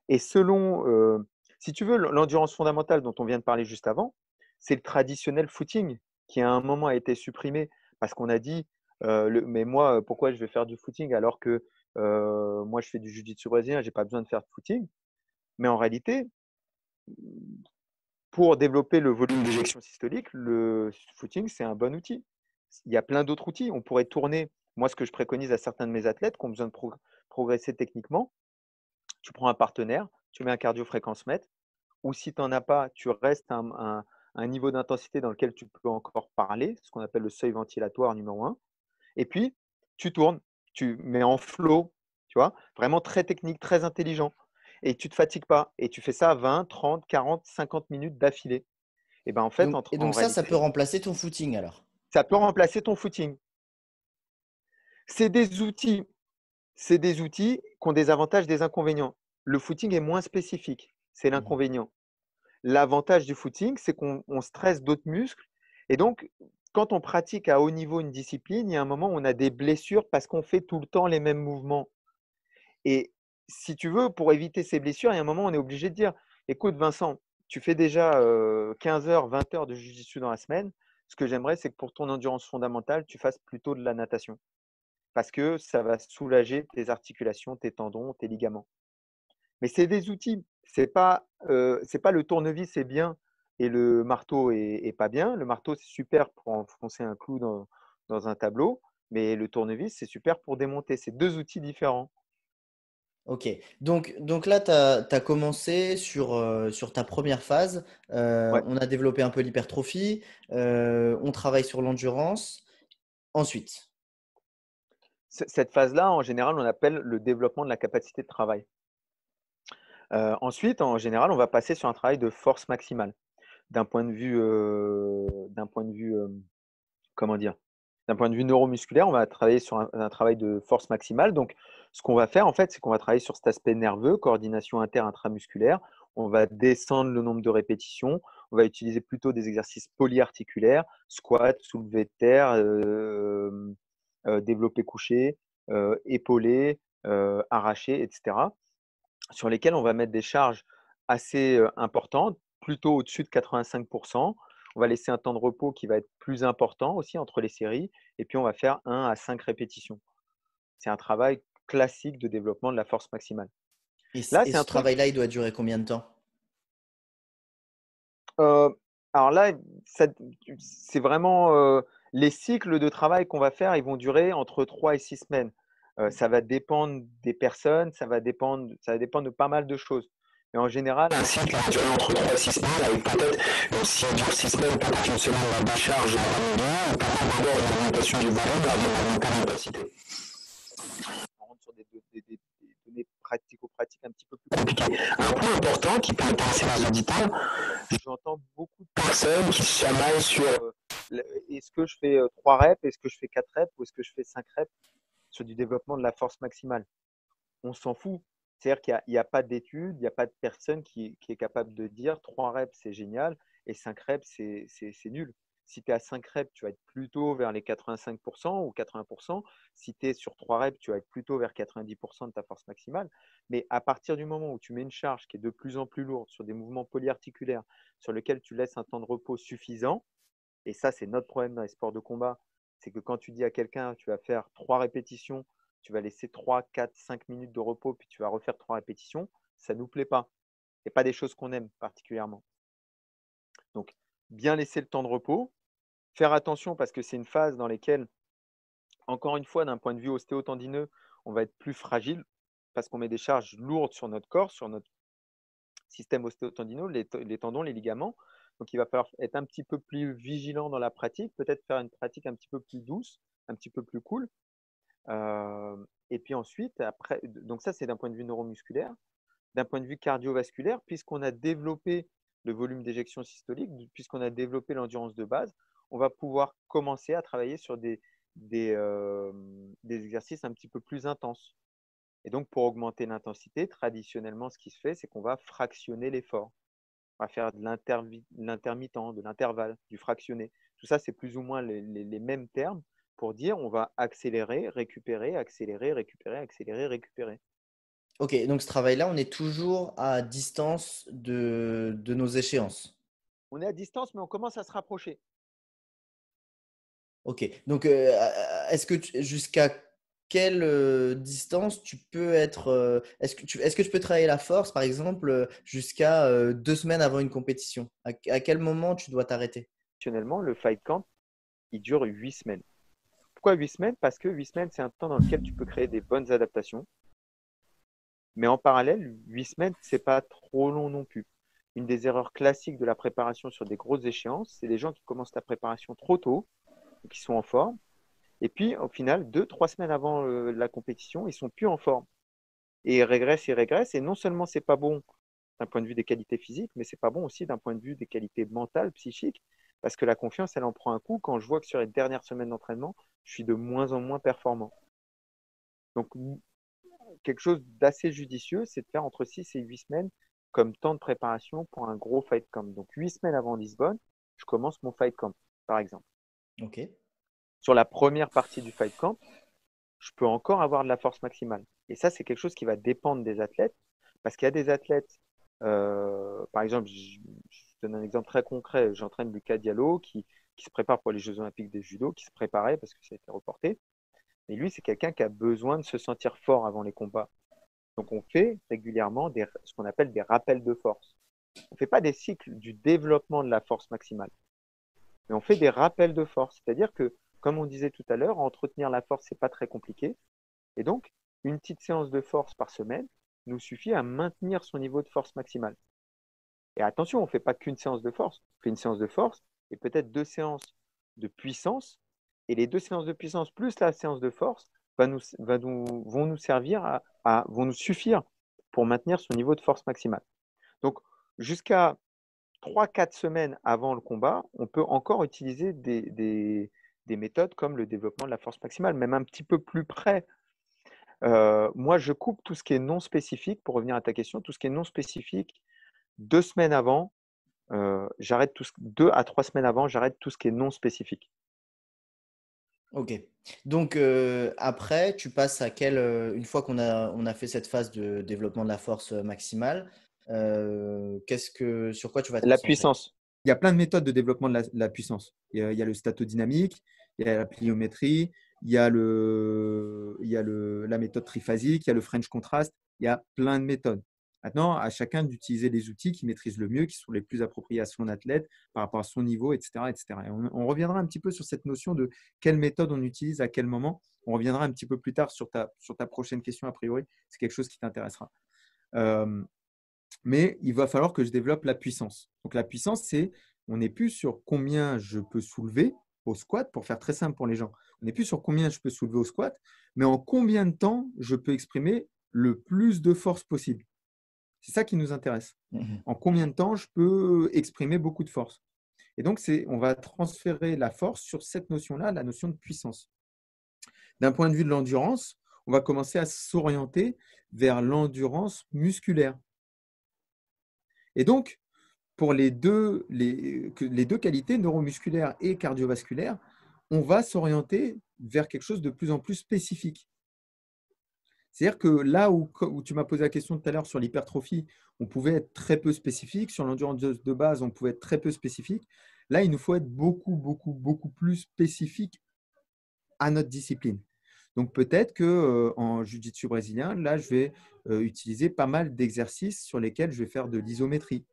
Et selon, si tu veux, l'endurance fondamentale dont on vient de parler juste avant, c'est le traditionnel footing qui à un moment a été supprimé parce qu'on a dit, mais moi, pourquoi je vais faire du footing alors que moi, je fais du jiu-jitsu brésilien, je n'ai pas besoin de faire de footing. Mais en réalité, pour développer le volume d'éjection systolique, le footing, c'est un bon outil. Il y a plein d'autres outils. On pourrait tourner, moi, ce que je préconise à certains de mes athlètes qui ont besoin de progresser techniquement, tu prends un partenaire, tu mets un cardio-fréquence-mètre, ou si tu n'en as pas, tu restes à un niveau d'intensité dans lequel tu peux encore parler, ce qu'on appelle le seuil ventilatoire numéro 1. Et puis, tu tournes, tu mets en flow, tu vois, vraiment très technique, très intelligent. Et tu ne te fatigues pas. Et tu fais ça 20, 30, 40, 50 minutes d'affilée. Et ben en fait, Donc ça peut remplacer ton footing alors. ça peut remplacer ton footing. C'est des outils qui ont des avantages, des inconvénients. Le footing est moins spécifique, c'est l'inconvénient. L'avantage du footing, c'est qu'on stresse d'autres muscles. Et donc, quand on pratique à haut niveau une discipline, il y a un moment où on a des blessures parce qu'on fait tout le temps les mêmes mouvements. Et si tu veux, pour éviter ces blessures, il y a un moment où on est obligé de dire, écoute Vincent, tu fais déjà 15 heures, 20 heures de jiu-jitsu dans la semaine. Ce que j'aimerais, c'est que pour ton endurance fondamentale, tu fasses plutôt de la natation. Parce que ça va soulager tes articulations, tes tendons, tes ligaments. Mais c'est des outils. C'est pas le tournevis est bien et le marteau est pas bien. Le marteau, c'est super pour enfoncer un clou dans un tableau, mais le tournevis, c'est super pour démonter. C'est deux outils différents. Ok, donc là, tu as commencé sur ta première phase. Ouais. On a développé un peu l'hypertrophie, on travaille sur l'endurance. Ensuite, Cette phase-là, en général, on appelle le développement de la capacité de travail. Ensuite, en général, on va passer sur un travail de force maximale. D'un point de vue, comment dire? D'un point de vue neuromusculaire, on va travailler sur un travail de force maximale. Donc, ce qu'on va faire, en fait, c'est qu'on va travailler sur cet aspect nerveux, coordination intramusculaire. On va descendre le nombre de répétitions. On va utiliser plutôt des exercices polyarticulaires, squat, soulevé de terre, développé couché, épaulé, arraché, etc., sur lesquels on va mettre des charges assez importante, plutôt au-dessus de 85%. On va laisser un temps de repos qui va être plus important aussi entre les séries. Et puis, on va faire 1 à 5 répétitions. C'est un travail classique de développement de la force maximale. Et, Là, et c'est un ce truc. travail-là, il doit durer combien de temps? Alors là, c'est vraiment les cycles de travail qu'on va faire, ils vont durer entre 3 et 6 semaines. Ça va dépendre des personnes, ça va dépendre de pas mal de choses. Mais en général, un cycle va durer entre 3 et 6 semaines, avec peut-être, si on dure 6 semaines, peut-être une semaine de décharge en amont, ou peut-être d'abord une augmentation du volume, avant d'augmenter la capacité. On rentre sur des données pratico-pratiques un petit peu plus compliquées. Un point important qui peut intéresser les auditeurs, j'entends beaucoup de personnes qui se chamaillent sur est-ce que je fais 3 reps, est-ce que je fais 4 reps ou est-ce que je fais 5 reps sur du développement de la force maximale. On s'en fout. C'est-à-dire qu'il n'y a pas d'études, il n'y a pas de personne qui est capable de dire 3 reps c'est génial et 5 reps c'est nul. Si tu es à 5 reps, tu vas être plutôt vers les 85% ou 80%. Si tu es sur 3 reps, tu vas être plutôt vers 90% de ta force maximale. Mais à partir du moment où tu mets une charge qui est de plus en plus lourde sur des mouvements polyarticulaires, sur lesquels tu laisses un temps de repos suffisant, et ça, c'est notre problème dans les sports de combat, c'est que quand tu dis à quelqu'un, tu vas faire 3 répétitions, tu vas laisser 3, 4, 5 minutes de repos, puis tu vas refaire 3 répétitions, ça ne nous plaît pas. Ce n'est pas des choses qu'on aime particulièrement. Donc, bien laisser le temps de repos, faire attention parce que c'est une phase dans laquelle, encore une fois, d'un point de vue ostéotendineux, on va être plus fragile parce qu'on met des charges lourdes sur notre corps, sur notre système ostéotendineux, les tendons, les ligaments. Donc, il va falloir être un petit peu plus vigilant dans la pratique, peut-être faire une pratique un petit peu plus douce, un petit peu plus cool. Et puis ensuite, après, donc ça, c'est d'un point de vue neuromusculaire. D'un point de vue cardiovasculaire, puisqu'on a développé le volume d'éjection systolique, puisqu'on a développé l'endurance de base, on va pouvoir commencer à travailler sur des exercices un petit peu plus intenses. Et donc, pour augmenter l'intensité, traditionnellement, ce qui se fait, c'est qu'on va fractionner l'effort. On va faire de l'intermittent, de l'intervalle, du fractionné. Tout ça, c'est plus ou moins les mêmes termes pour dire on va accélérer, récupérer, accélérer, récupérer, accélérer, récupérer. Ok, donc ce travail-là, on est toujours à distance de nos échéances. On est à distance, mais on commence à se rapprocher. Ok, donc est-ce que jusqu'à quelle distance tu peux être est-ce que tu peux travailler la force, par exemple, jusqu'à 2 semaines avant une compétition? À quel moment tu dois t'arrêter? Traditionnellement, le fight camp, il dure 8 semaines. Pourquoi 8 semaines? Parce que 8 semaines, c'est un temps dans lequel tu peux créer des bonnes adaptations. Mais en parallèle, 8 semaines, c'est pas trop long non plus. Une des erreurs classiques de la préparation sur des grosses échéances, c'est les gens qui commencent la préparation trop tôt, qui sont en forme, et puis au final, 2, 3 semaines avant la compétition, ils sont plus en forme. Et ils régressent, et non seulement c'est pas bon d'un point de vue des qualités physiques, mais c'est pas bon aussi d'un point de vue des qualités mentales, psychiques, parce que la confiance, elle en prend un coup quand je vois que sur les dernières semaines d'entraînement, je suis de moins en moins performant. Donc, quelque chose d'assez judicieux, c'est de faire entre 6 et 8 semaines comme temps de préparation pour un gros fight camp. Donc, 8 semaines avant Lisbonne, je commence mon fight camp, par exemple. Ok. Sur la première partie du fight camp, je peux encore avoir de la force maximale. Et ça, c'est quelque chose qui va dépendre des athlètes, parce qu'il y a des athlètes, par exemple, je donne un exemple très concret, j'entraîne Lucas Diallo qui se prépare pour les Jeux Olympiques des judo, qui se préparait parce que ça a été reporté. Et lui, c'est quelqu'un qui a besoin de se sentir fort avant les combats. Donc, on fait régulièrement ce qu'on appelle des rappels de force. On ne fait pas des cycles du développement de la force maximale, mais on fait des rappels de force. C'est-à-dire que, comme on disait tout à l'heure, entretenir la force, ce n'est pas très compliqué. Et donc, une petite séance de force par semaine nous suffit à maintenir son niveau de force maximale. Et attention, on ne fait pas qu'une séance de force. On fait une séance de force et peut-être 2 séances de puissance. Et les 2 séances de puissance plus la séance de force vont nous servir vont nous suffire pour maintenir son niveau de force maximale. Donc, jusqu'à 3-4 semaines avant le combat, on peut encore utiliser des méthodes comme le développement de la force maximale, même un petit peu plus près. Moi, je coupe tout ce qui est non spécifique, pour revenir à ta question, tout ce qui est non spécifique, 2 semaines avant, j'arrête 2 à 3 semaines avant, j'arrête tout ce qui est non spécifique. Ok. Donc après, tu passes à une fois qu'on a fait cette phase de développement de la force maximale, Sur quoi tu vas te La concentrer? puissance. Il y a plein de méthodes de développement de la puissance. Il y a le statodynamique, il y a la pliométrie, il y a la méthode triphasique, il y a le French contrast. Il y a plein de méthodes. Maintenant, à chacun d'utiliser les outils qu'il maîtrise le mieux, qui sont les plus appropriés à son athlète par rapport à son niveau, etc. etc. Et on reviendra un petit peu sur cette notion de quelle méthode on utilise à quel moment. On reviendra un petit peu plus tard sur ta prochaine question, a priori. C'est quelque chose qui t'intéressera. Mais il va falloir que je développe la puissance. Donc la puissance, c'est, on n'est plus sur combien je peux soulever au squat, pour faire très simple pour les gens. On n'est plus sur combien je peux soulever au squat, mais en combien de temps je peux exprimer le plus de force possible. C'est ça qui nous intéresse. En combien de temps je peux exprimer beaucoup de force. Et donc, on va transférer la force sur cette notion-là, la notion de puissance. D'un point de vue de l'endurance, on va commencer à s'orienter vers l'endurance musculaire. Et donc, pour les deux qualités, neuromusculaires et cardiovasculaires, on va s'orienter vers quelque chose de plus en plus spécifique. C'est-à-dire que là où tu m'as posé la question tout à l'heure sur l'hypertrophie, on pouvait être très peu spécifique. Sur l'endurance de base, on pouvait être très peu spécifique. Là, il nous faut être beaucoup, beaucoup, beaucoup plus spécifique à notre discipline. Donc, peut-être qu'en jiu-jitsu brésilien, là, je vais utiliser pas mal d'exercices sur lesquels je vais faire de l'isométrie.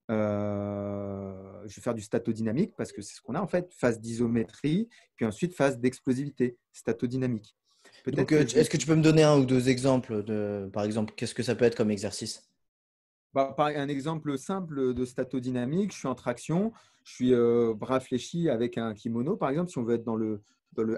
Je vais faire du statodynamique parce que c'est ce qu'on a en fait, phase d'isométrie, puis ensuite phase d'explosivité, statodynamique. Donc, est-ce que tu peux me donner un ou deux exemples par exemple, qu'est-ce que ça peut être comme exercice? Un exemple simple de statodynamique, je suis en traction, je suis bras fléchis avec un kimono, par exemple, si on veut être dans le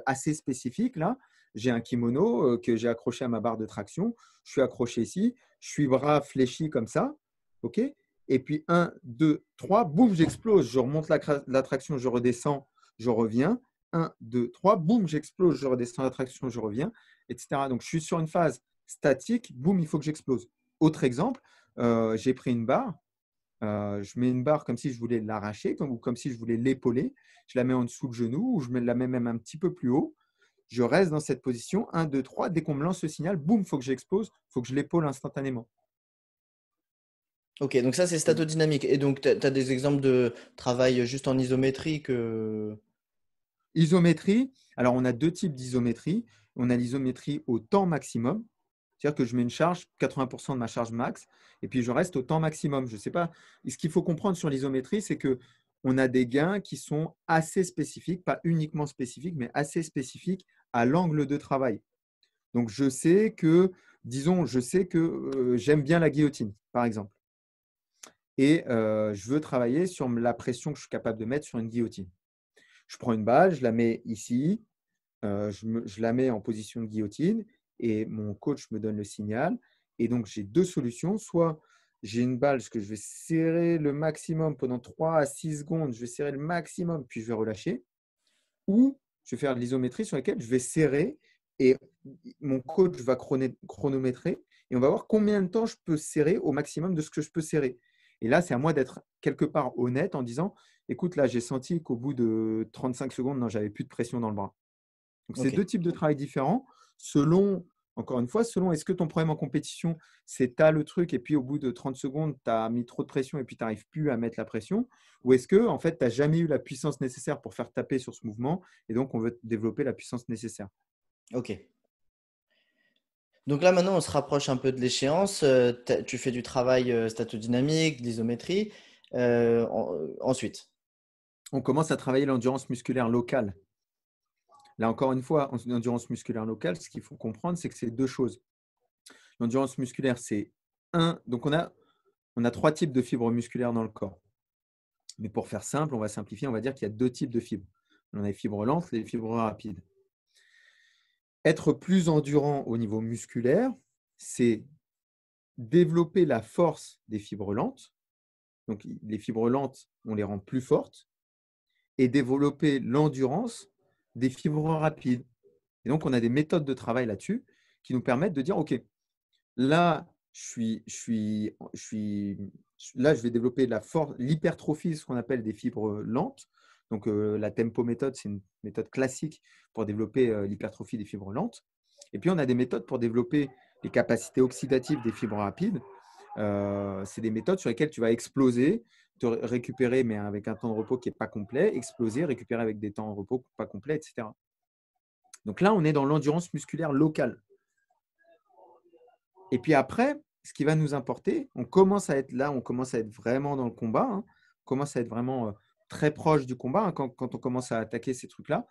assez spécifique, là, j'ai un kimono que j'ai accroché à ma barre de traction, je suis accroché ici, je suis bras fléchis comme ça, ok? Et puis 1, 2, 3, boum, j'explose, je remonte la traction, je redescends, je reviens. 1, 2, 3, boum, j'explose, je redescends la traction, je reviens, etc. Donc, je suis sur une phase statique, boum, il faut que j'explose. Autre exemple, j'ai pris une barre, je mets une barre comme si je voulais l'arracher ou comme si je voulais l'épauler, je la mets en dessous le genou ou je la mets même un petit peu plus haut. Je reste dans cette position, 1, 2, 3, dès qu'on me lance le signal, boum, il faut que j'explose, il faut que je l'épaule instantanément. Ok, donc ça c'est statodynamique. Et donc tu as des exemples de travail juste en isométrie Isométrie, alors on a deux types d'isométrie. On a l'isométrie au temps maximum, c'est-à-dire que je mets une charge, 80% de ma charge max, et puis je reste au temps maximum. Je ne sais pas. Et ce qu'il faut comprendre sur l'isométrie, c'est qu'on a des gains qui sont assez spécifiques, pas uniquement spécifiques, mais assez spécifiques à l'angle de travail. Donc, je sais que j'aime bien la guillotine, par exemple. Et je veux travailler sur la pression que je suis capable de mettre sur une guillotine. Je prends une balle, je la mets ici, je la mets en position de guillotine et mon coach me donne le signal. Et donc, j'ai deux solutions. Soit j'ai une balle que je vais serrer le maximum pendant 3 à 6 secondes, je vais serrer le maximum, puis je vais relâcher. Ou je vais faire de l'isométrie sur laquelle je vais serrer et mon coach va chronométrer et on va voir combien de temps je peux serrer au maximum de ce que je peux serrer. Et là, c'est à moi d'être quelque part honnête en disant, écoute, là, j'ai senti qu'au bout de 35 secondes, non, j'avais plus de pression dans le bras. Donc, c'est deux types de travail différents selon, encore une fois, selon est-ce que ton problème en compétition, c'est tu as le truc et puis au bout de 30 secondes, tu as mis trop de pression et puis tu n'arrives plus à mettre la pression, ou est-ce que en fait, tu n'as jamais eu la puissance nécessaire pour faire taper sur ce mouvement et donc on veut développer la puissance nécessaire. Ok. Donc là, maintenant, on se rapproche un peu de l'échéance. Tu fais du travail statodynamique, de l'isométrie. Ensuite, on commence à travailler l'endurance musculaire locale. Là, encore une fois, en endurance musculaire locale, ce qu'il faut comprendre, c'est que c'est deux choses. L'endurance musculaire, c'est donc on a 3 types de fibres musculaires dans le corps. Mais pour faire simple, on va simplifier, on va dire qu'il y a 2 types de fibres. On a les fibres lentes et les fibres rapides. Être plus endurant au niveau musculaire, c'est développer la force des fibres lentes. Donc, les fibres lentes, on les rend plus fortes et développer l'endurance des fibres rapides. Et donc, on a des méthodes de travail là-dessus qui nous permettent de dire, OK, là, je vais développer l'hypertrophie, ce qu'on appelle des fibres lentes. Donc, la tempo méthode, c'est une méthode classique pour développer l'hypertrophie des fibres lentes. Et puis, on a des méthodes pour développer les capacités oxydatives des fibres rapides. C'est des méthodes sur lesquelles tu vas exploser, te récupérer, mais avec un temps de repos qui n'est pas complet, exploser, récupérer avec des temps de repos pas complets, etc. Donc là, on est dans l'endurance musculaire locale. Et puis après, ce qui va nous importer, on commence à être là, on commence à être vraiment dans le combat, hein, on commence à être vraiment très proche du combat hein, quand on commence à attaquer ces trucs-là.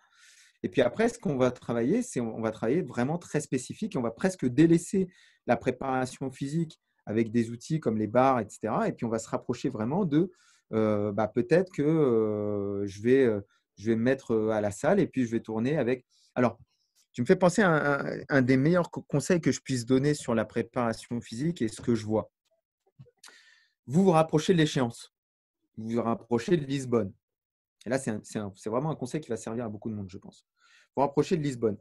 Et puis après, ce qu'on va travailler, c'est on va travailler vraiment très spécifique et on va presque délaisser la préparation physique avec des outils comme les barres, etc. Et puis on va se rapprocher vraiment de peut-être que je vais me mettre à la salle et puis je vais tourner avec. Alors, tu me fais penser à un des meilleurs conseils que je puisse donner sur la préparation physique et ce que je vois. Vous vous rapprochez de l'échéance. Vous vous rapprochez de Lisbonne. Et là, c'est vraiment un conseil qui va servir à beaucoup de monde, je pense. Vous rapprochez de Lisbonne.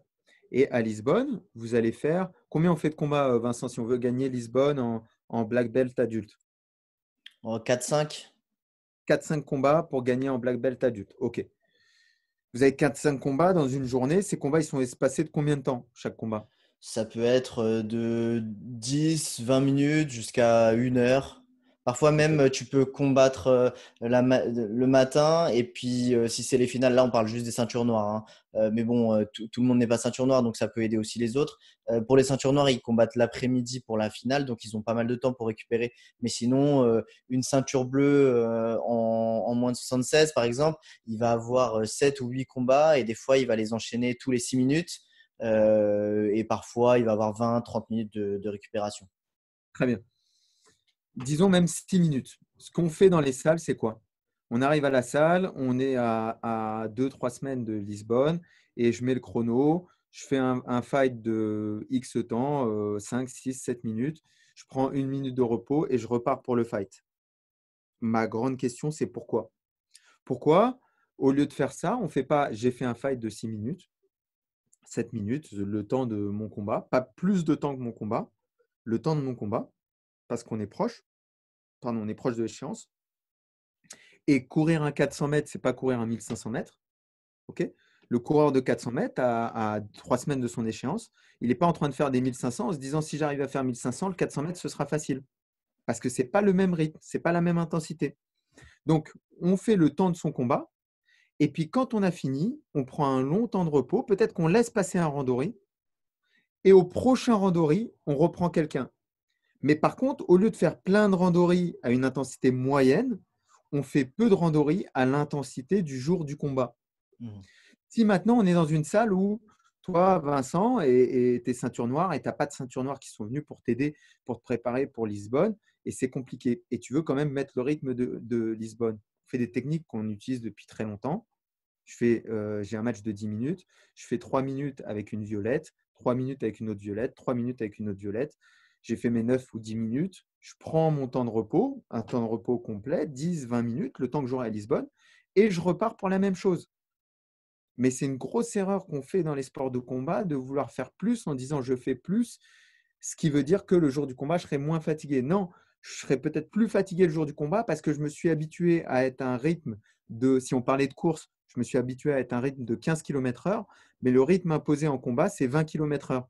Et à Lisbonne, vous allez faire… Combien on fait de combats, Vincent, si on veut gagner Lisbonne en black belt adulte? 4-5. 4-5 combats pour gagner en black belt adulte. OK. Vous avez 4-5 combats dans une journée. Ces combats, ils sont espacés de combien de temps, chaque combat? Ça peut être de 10-20 minutes jusqu'à 1 heure. Parfois même, tu peux combattre le matin et puis si c'est les finales, là on parle juste des ceintures noires, hein. Mais bon, tout le monde n'est pas ceinture noire, donc ça peut aider aussi les autres. Pour les ceintures noires, ils combattent l'après-midi pour la finale, donc ils ont pas mal de temps pour récupérer. Mais sinon, une ceinture bleue en moins de 76, par exemple, il va avoir 7 ou 8 combats et des fois, il va les enchaîner tous les 6 minutes. Et parfois, il va avoir 20-30 minutes de récupération. Très bien. Disons même 6 minutes. Ce qu'on fait dans les salles, c'est quoi? On arrive à la salle, on est à 2-3 semaines de Lisbonne et je mets le chrono. Je fais un fight de X temps, 5, 6, 7 minutes. Je prends 1 minute de repos et je repars pour le fight. Ma grande question, c'est pourquoi? Pourquoi, au lieu de faire ça, on ne fait pas j'ai fait un fight de 6 minutes, 7 minutes, le temps de mon combat, pas plus de temps que mon combat, le temps de mon combat, parce qu'on est proche, on est proche de l'échéance. Et courir un 400 mètres, ce n'est pas courir un 1500 mètres. Okay, le coureur de 400 mètres, à 3 semaines de son échéance, il n'est pas en train de faire des 1500 en se disant si j'arrive à faire 1500, le 400 mètres, ce sera facile. Parce que ce n'est pas le même rythme, ce n'est pas la même intensité. Donc, on fait le temps de son combat. Et puis, quand on a fini, on prend un long temps de repos. Peut-être qu'on laisse passer un randori. Et au prochain randori, on reprend quelqu'un. Mais par contre, au lieu de faire plein de randori à une intensité moyenne, on fait peu de randori à l'intensité du jour du combat. Mmh. Si maintenant, on est dans une salle où toi, Vincent, et tes ceintures noires, et tu n'as pas de ceintures noires qui sont venues pour t'aider, pour te préparer pour Lisbonne, et c'est compliqué. Et tu veux quand même mettre le rythme de Lisbonne. On fait des techniques qu'on utilise depuis très longtemps. J'ai un match de 10 minutes. Je fais 3 minutes avec une violette, 3 minutes avec une autre violette, 3 minutes avec une autre violette. J'ai fait mes 9 ou 10 minutes. Je prends mon temps de repos, un temps de repos complet, 10-20 minutes, le temps que j'aurai à Lisbonne, et je repars pour la même chose. Mais c'est une grosse erreur qu'on fait dans les sports de combat de vouloir faire plus en disant je fais plus, ce qui veut dire que le jour du combat, je serai moins fatigué. Non, je serai peut-être plus fatigué le jour du combat parce que je me suis habitué à être un rythme de, si on parlait de course, je me suis habitué à être un rythme de 15 km/h, mais le rythme imposé en combat, c'est 20 km/h.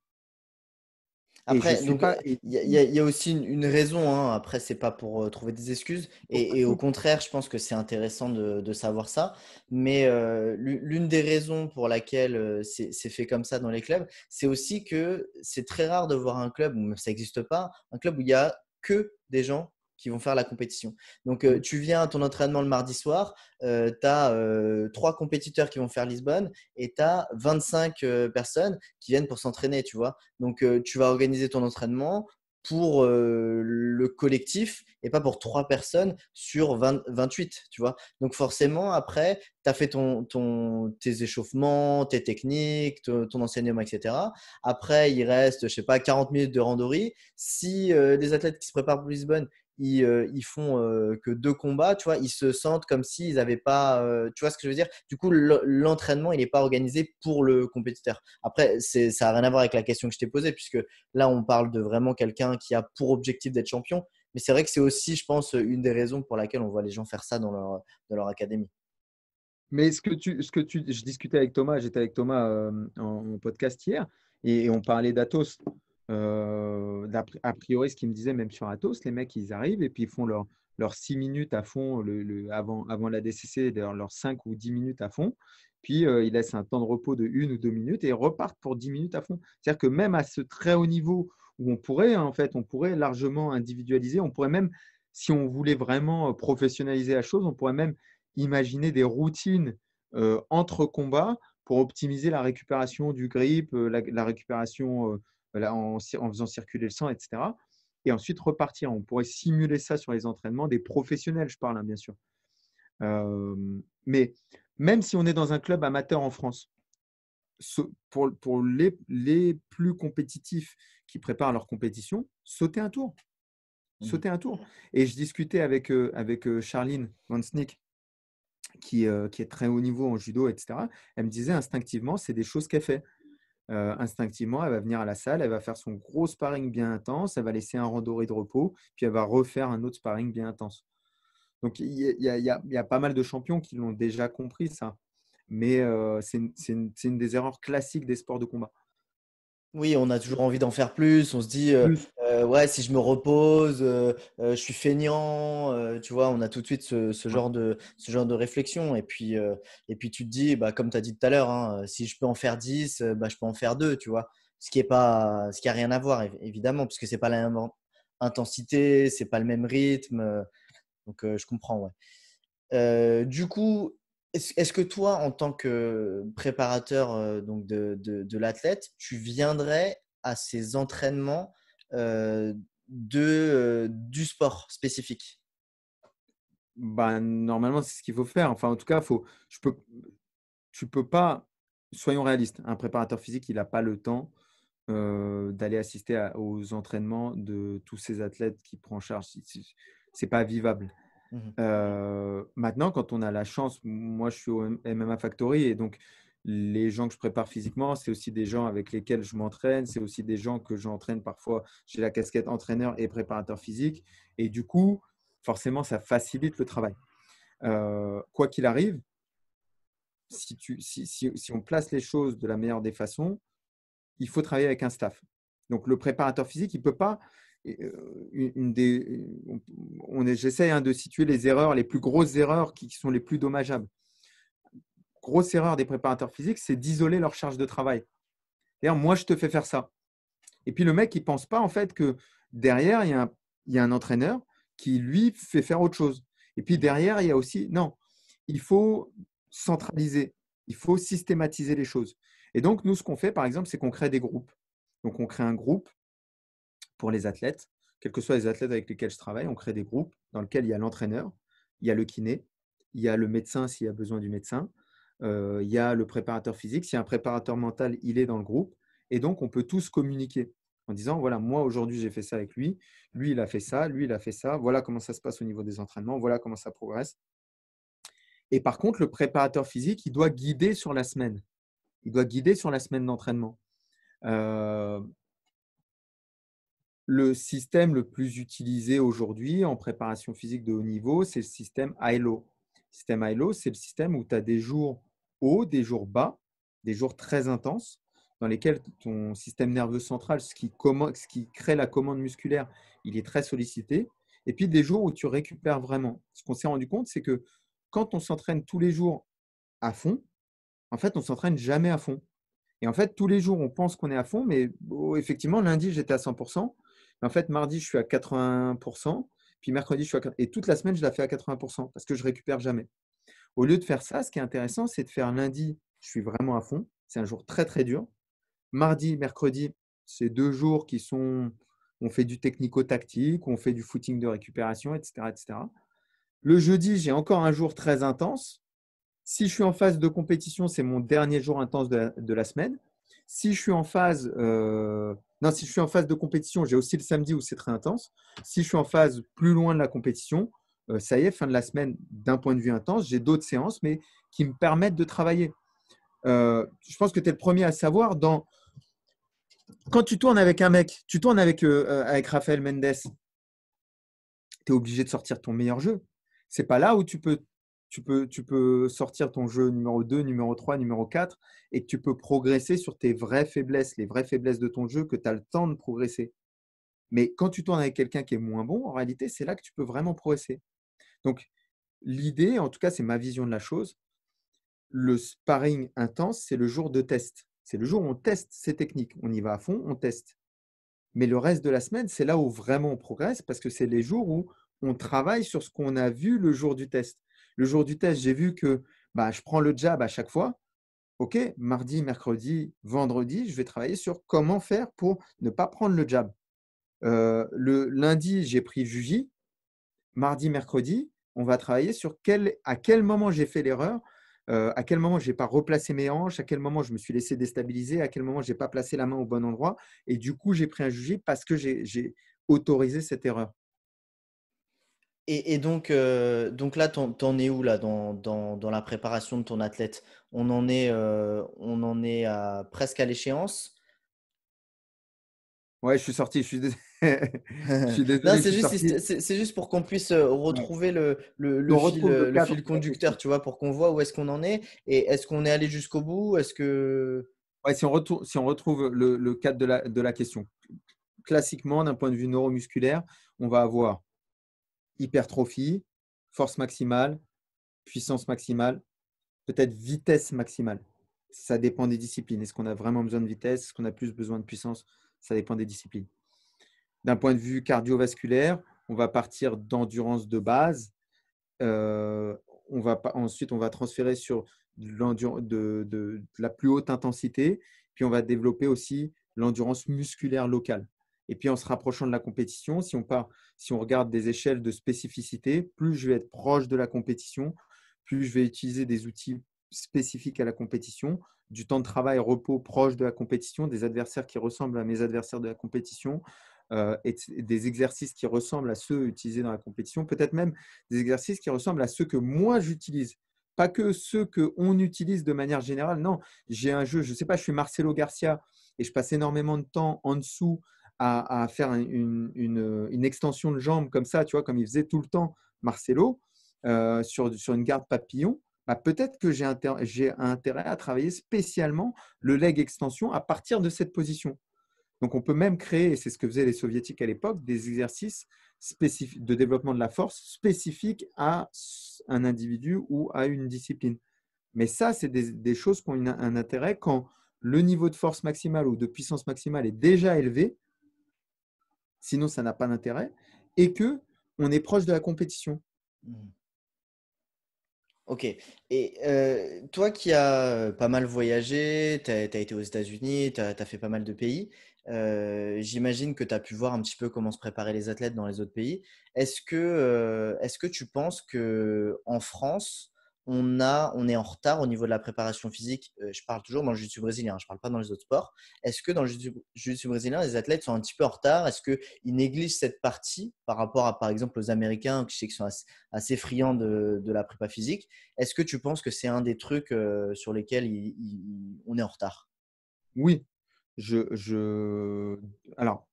Après, il y a aussi une raison, hein. Après, c'est pas pour trouver des excuses. Et au contraire, je pense que c'est intéressant de savoir ça. Mais l'une des raisons pour laquelle c'est fait comme ça dans les clubs, c'est aussi que c'est très rare de voir un club, ou ça n'existe pas, un club où il y a que des gens qui vont faire la compétition. Donc, tu viens à ton entraînement le mardi soir, tu as 3 compétiteurs qui vont faire Lisbonne et tu as 25 personnes qui viennent pour s'entraîner, tu vois. Donc, tu vas organiser ton entraînement pour le collectif et pas pour 3 personnes sur 28, tu vois. Donc, forcément, après, tu as fait tes échauffements, tes techniques, ton enseignement, etc. Après, il reste, je sais pas, 40 minutes de randonnée. Si des athlètes qui se préparent pour Lisbonne, ils font que 2 combats, tu vois, ils se sentent comme s'ils n'avaient pas, tu vois ce que je veux dire? Du coup, l'entraînement, il n'est pas organisé pour le compétiteur. Après, ça n'a rien à voir avec la question que je t'ai posée, puisque là, on parle de vraiment quelqu'un qui a pour objectif d'être champion. Mais c'est vrai que c'est aussi, je pense, une des raisons pour laquelle on voit les gens faire ça dans leur académie. Mais je discutais avec Thomas, j'étais avec Thomas en podcast hier, et on parlait d'Athos. A priori, ce qu'ils me disaient, même sur Atos, les mecs, ils arrivent et puis ils font leurs 6 minutes à fond avant la DCC, leurs 5 ou 10 minutes à fond. Puis ils laissent un temps de repos de 1 ou 2 minutes et ils repartent pour 10 minutes à fond. C'est-à-dire que même à ce très haut niveau où on pourrait, en fait, on pourrait largement individualiser, on pourrait même, si on voulait vraiment professionnaliser la chose, on pourrait même imaginer des routines entre combats pour optimiser la récupération du grip, la récupération en faisant circuler le sang, etc. Et ensuite repartir. On pourrait simuler ça sur les entraînements des professionnels, je parle, hein, bien sûr. Mais même si on est dans un club amateur en France, pour les plus compétitifs qui préparent leur compétition, sauter un tour. Sauter un tour. Et je discutais avec Charline Van Snick, qui est très haut niveau en judo, etc. Elle me disait instinctivement, c'est des choses qu'elle fait. Instinctivement, elle va venir à la salle, elle va faire son gros sparring bien intense, elle va laisser un randonnée de repos, puis elle va refaire un autre sparring bien intense. Donc, il y a pas mal de champions qui l'ont déjà compris, ça. Mais c'est une des erreurs classiques des sports de combat. Oui, on a toujours envie d'en faire plus. On se dit, Plus. ouais, si je me repose, je suis feignant. Tu vois, on a tout de suite ce genre de réflexion. Et puis tu te dis, bah, comme tu as dit tout à l'heure, hein, si je peux en faire 10, bah, je peux en faire 2, tu vois. Ce qui a rien à voir, évidemment, parce que c'est pas la même intensité, c'est pas le même rythme. Donc, je comprends, ouais. Du coup, est-ce que toi, en tant que préparateur donc de l'athlète, tu viendrais à ces entraînements du sport spécifique? Bah, normalement, c'est ce qu'il faut faire. Enfin, en tout cas, tu peux pas, soyons réalistes, un préparateur physique, il n'a pas le temps d'aller assister aux entraînements de tous ces athlètes qui prend en charge. C'est pas vivable. Mhm. Maintenant, quand on a la chance, moi je suis au MMA Factory et donc les gens que je prépare physiquement, c'est aussi des gens avec lesquels je m'entraîne, c'est aussi des gens que j'entraîne parfois. J'ai la casquette entraîneur et préparateur physique et du coup, forcément, ça facilite le travail. Quoi qu'il arrive, si on place les choses de la meilleure des façons, il faut travailler avec un staff. Donc, le préparateur physique, il ne peut pas. J'essaie de situer les plus grosses erreurs qui sont les plus dommageables. Grosse erreur des préparateurs physiques, c'est d'isoler leur charge de travail. D'ailleurs, moi, je te fais faire ça. Et puis, le mec, il ne pense pas en fait que derrière, il y a un entraîneur qui, lui, fait faire autre chose. Et puis, derrière, il y a aussi… Non, il faut centraliser. Il faut systématiser les choses. Et donc, nous, ce qu'on fait, par exemple, c'est qu'on crée des groupes. Donc, on crée un groupe pour les athlètes, quels que soient les athlètes avec lesquels je travaille, on crée des groupes dans lesquels il y a l'entraîneur, il y a le kiné, il y a le médecin s'il y a besoin du médecin, il y a le préparateur physique. S'il y a un préparateur mental, il est dans le groupe. Et donc, on peut tous communiquer en disant, voilà, moi, aujourd'hui, j'ai fait ça avec lui, lui, il a fait ça, lui, il a fait ça, voilà comment ça se passe au niveau des entraînements, voilà comment ça progresse. Et par contre, le préparateur physique, il doit guider sur la semaine. Il doit guider sur la semaine d'entraînement. Le système le plus utilisé aujourd'hui en préparation physique de haut niveau, c'est le système ILO. Le système ILO, c'est le système où tu as des jours hauts, des jours bas, des jours très intenses, dans lesquels ton système nerveux central, ce qui crée la commande musculaire, il est très sollicité. Et puis des jours où tu récupères vraiment. Ce qu'on s'est rendu compte, c'est que quand on s'entraîne tous les jours à fond, en fait, on ne s'entraîne jamais à fond. Et en fait, tous les jours, on pense qu'on est à fond, mais effectivement, lundi, j'étais à 100%. En fait, mardi, je suis à 80%. Puis mercredi, je suis à 80%. Et toute la semaine, je la fais à 80% parce que je ne récupère jamais. Au lieu de faire ça, ce qui est intéressant, c'est de faire lundi, je suis vraiment à fond. C'est un jour très, très dur. Mardi, mercredi, c'est 2 jours qui sont… On fait du technico-tactique, on fait du footing de récupération, etc., etc. Le jeudi, j'ai encore un jour très intense. Si je suis en phase de compétition, c'est mon dernier jour intense de la semaine. Si je suis en phase, si je suis en phase de compétition, j'ai aussi le samedi où c'est très intense. Si je suis en phase plus loin de la compétition, ça y est, fin de la semaine, d'un point de vue intense, j'ai d'autres séances, mais qui me permettent de travailler. Je pense que tu es le premier à savoir quand tu tournes avec un mec, tu tournes avec Rafael Mendes, tu es obligé de sortir ton meilleur jeu. C'est pas là où tu peux tu peux sortir ton jeu numéro 2, numéro 3, numéro 4 et que tu peux progresser sur tes vraies faiblesses, les vraies faiblesses de ton jeu, que tu as le temps de progresser. Mais quand tu tournes avec quelqu'un qui est moins bon, en réalité, c'est là que tu peux vraiment progresser. Donc, l'idée, en tout cas, c'est ma vision de la chose. Le sparring intense, c'est le jour de test. C'est le jour où on teste ces techniques. On y va à fond, on teste. Mais le reste de la semaine, c'est là où vraiment on progresse parce que c'est les jours où on travaille sur ce qu'on a vu le jour du test. Le jour du test, j'ai vu que je prends le jab à chaque fois. OK, mardi, mercredi, vendredi, je vais travailler sur comment faire pour ne pas prendre le jab. Le lundi, j'ai pris Juji. Mardi, mercredi, on va travailler sur à quel moment j'ai fait l'erreur, à quel moment je n'ai pas replacé mes hanches, à quel moment je me suis laissé déstabiliser, à quel moment je n'ai pas placé la main au bon endroit. Et du coup, j'ai pris un Juji parce que j'ai autorisé cette erreur. Et donc là, t'en es où là dans la préparation de ton athlète? On en est presque à l'échéance. Ouais, je suis sorti, je suis désolé, je suis Non, désolé, je suis sorti. c'est juste pour qu'on puisse Ouais. retrouver On retrouve le le cadre fil de la conducteur, question. tu vois, pour qu'on voit où est-ce qu'on en est et est-ce qu'on est allé jusqu'au bout? Est-ce que… Ouais, si on retrouve le cadre de la question. Classiquement, d'un point de vue neuromusculaire, on va avoir hypertrophie, force maximale, puissance maximale, peut-être vitesse maximale. Ça dépend des disciplines. Est-ce qu'on a vraiment besoin de vitesse? Est-ce qu'on a plus besoin de puissance? Ça dépend des disciplines. D'un point de vue cardiovasculaire, on va partir d'endurance de base. Ensuite, on va transférer sur de la plus haute intensité. Puis, on va développer aussi l'endurance musculaire locale. Et puis, en se rapprochant de la compétition, si on regarde des échelles de spécificité, plus je vais être proche de la compétition, plus je vais utiliser des outils spécifiques à la compétition, du temps de travail, repos proche de la compétition, des adversaires qui ressemblent à mes adversaires de la compétition, et des exercices qui ressemblent à ceux utilisés dans la compétition, peut-être même des exercices qui ressemblent à ceux que moi j'utilise. Pas que ceux qu'on utilise de manière générale. Non, j'ai un jeu, je ne sais pas, je suis Marcelo Garcia et je passe énormément de temps en dessous à faire une extension de jambe comme ça, tu vois, comme il faisait tout le temps Marcelo, sur une garde papillon. Peut-être que j'ai intérêt à travailler spécialement le leg extension à partir de cette position. Donc, on peut même créer, et c'est ce que faisaient les soviétiques à l'époque, des exercices spécifiques de développement de la force spécifiques à un individu ou à une discipline. Mais ça, c'est des choses qui ont un intérêt quand le niveau de force maximale ou de puissance maximale est déjà élevé, sinon ça n'a pas d'intérêt, et que on est proche de la compétition. Ok. Et toi qui as pas mal voyagé, tu as été aux États-Unis, tu as fait pas mal de pays, j'imagine que tu as pu voir un petit peu comment se préparer les athlètes dans les autres pays. Est-ce que tu penses que en France, on est en retard au niveau de la préparation physique? Je parle toujours dans le jiu-jitsu brésilien, je ne parle pas dans les autres sports. Est-ce que dans le jiu-jitsu brésilien, les athlètes sont un petit peu en retard? Est-ce qu'ils négligent cette partie par rapport à, par exemple, aux Américains, qui je sais qu'ils sont assez friands de la prépa physique? Est-ce que tu penses que c'est un des trucs sur lesquels on est en retard? Oui, alors,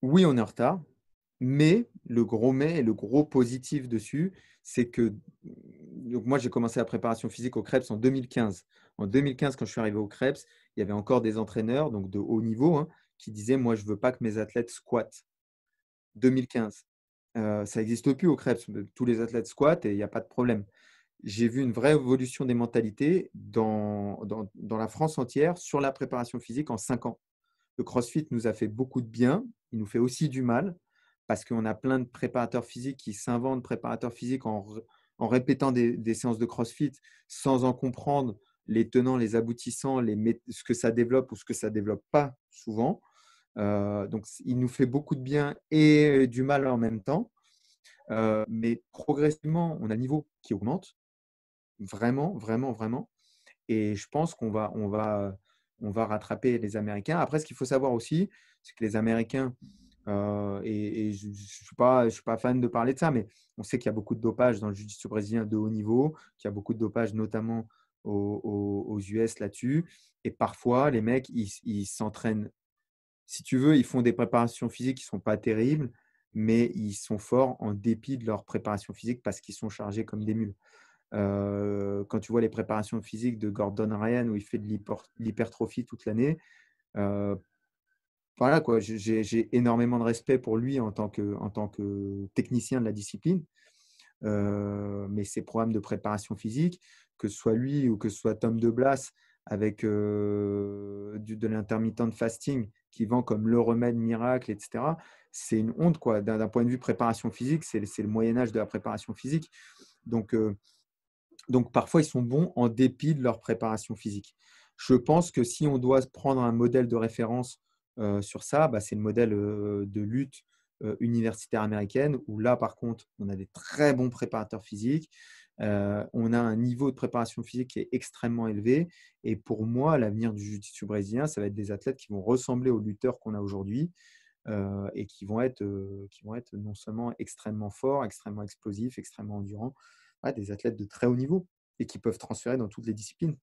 oui, on est en retard. Mais le gros mais et le gros positif dessus, c'est que donc moi, j'ai commencé la préparation physique au Krebs en 2015. En 2015, quand je suis arrivé au Krebs, il y avait encore des entraîneurs donc de haut niveau qui disaient, moi, je ne veux pas que mes athlètes squattent. 2015. Ça n'existe plus au Krebs. Tous les athlètes squattent et il n'y a pas de problème. J'ai vu une vraie évolution des mentalités dans la France entière sur la préparation physique en 5 ans. Le CrossFit nous a fait beaucoup de bien. Il nous fait aussi du mal parce qu'on a plein de préparateurs physiques qui s'inventent préparateurs physiques en répétant des séances de CrossFit sans en comprendre les tenants, les aboutissants, ce que ça développe ou ce que ça ne développe pas souvent. Donc, il nous fait beaucoup de bien et du mal en même temps. Mais progressivement, on a un niveau qui augmente. Vraiment, vraiment, vraiment. Et je pense on va rattraper les Américains. Après, ce qu'il faut savoir aussi, c'est que les Américains, et je ne suis pas fan de parler de ça, mais on sait qu'il y a beaucoup de dopage dans le jiu-jitsu brésilien de haut niveau, qu'il y a beaucoup de dopage notamment aux US là-dessus. Et parfois, les mecs, ils s'entraînent, si tu veux, ils font des préparations physiques qui ne sont pas terribles, mais ils sont forts en dépit de leur préparation physique parce qu'ils sont chargés comme des mules. Quand tu vois les préparations physiques de Gordon Ryan où il fait de l'hypertrophie toute l'année, voilà quoi, j'ai énormément de respect pour lui en tant que technicien de la discipline. Mais ces programmes de préparation physique, que ce soit lui ou que ce soit Tom DeBlass avec de l'intermittent fasting qui vend comme le remède miracle, etc. C'est une honte quoi. D'un point de vue préparation physique, c'est le Moyen-Âge de la préparation physique. Donc, parfois, ils sont bons en dépit de leur préparation physique. Je pense que si on doit prendre un modèle de référence sur ça, c'est le modèle de lutte universitaire américaine, où là, par contre, on a des très bons préparateurs physiques. On a un niveau de préparation physique qui est extrêmement élevé. Et pour moi, l'avenir du jiu-jitsu brésilien, ça va être des athlètes qui vont ressembler aux lutteurs qu'on a aujourd'hui et qui vont être non seulement extrêmement forts, extrêmement explosifs, extrêmement endurants, des athlètes de très haut niveau et qui peuvent transférer dans toutes les disciplines.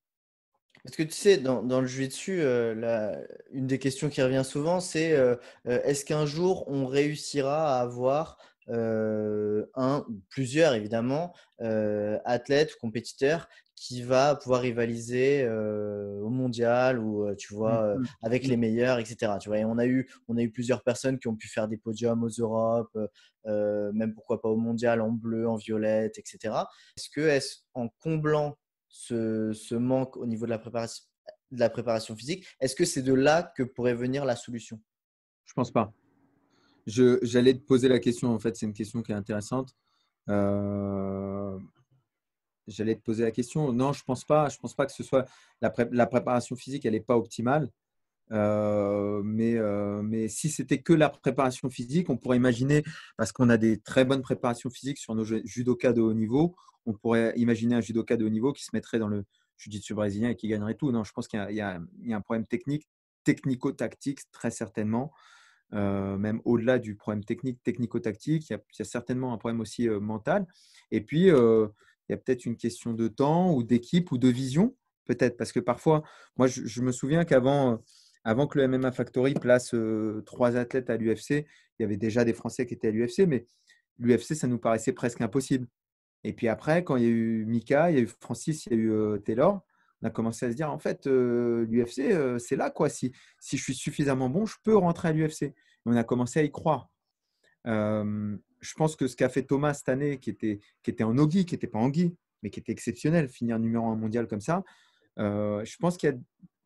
Parce que tu sais, dans le jiu-jitsu, une des questions qui revient souvent, c'est est-ce qu'un jour on réussira à avoir un ou plusieurs, évidemment, athlètes ou compétiteurs qui va pouvoir rivaliser au mondial ou tu vois avec les meilleurs, etc. Tu vois, et on a eu plusieurs personnes qui ont pu faire des podiums aux Europes, même pourquoi pas au mondial en bleu, en violette, etc. Est-ce en comblant ce manque au niveau de la préparation physique, est-ce que c'est de là que pourrait venir la solution? Je pense pas. J'allais te poser la question, en fait, c'est une question qui est intéressante. J'allais te poser la question. Non, je pense pas. Je pense pas que ce soit la préparation physique, elle n'est pas optimale. Mais si c'était que la préparation physique, on pourrait imaginer, parce qu'on a des très bonnes préparations physiques sur nos judokas de haut niveau, on pourrait imaginer un judoka de haut niveau qui se mettrait dans le jiu-jitsu brésilien et qui gagnerait tout. Non, je pense qu'il y a un problème technico-tactique, très certainement. Même au-delà du problème technico-tactique, il y a certainement un problème aussi mental. Et puis, il y a peut-être une question de temps ou d'équipe ou de vision, peut-être, parce que parfois, moi, je me souviens qu'avant que le MMA Factory place 3 athlètes à l'UFC, il y avait déjà des Français qui étaient à l'UFC, mais l'UFC, ça nous paraissait presque impossible. Et puis après, quand il y a eu Mika, il y a eu Francis, il y a eu Taylor, on a commencé à se dire, en fait, l'UFC, c'est là, quoi. Si je suis suffisamment bon, je peux rentrer à l'UFC. On a commencé à y croire. Je pense que ce qu'a fait Thomas cette année, qui était en Ogi, qui n'était pas en Gui, mais qui était exceptionnel, finir numéro 1 mondial comme ça, je pense qu'il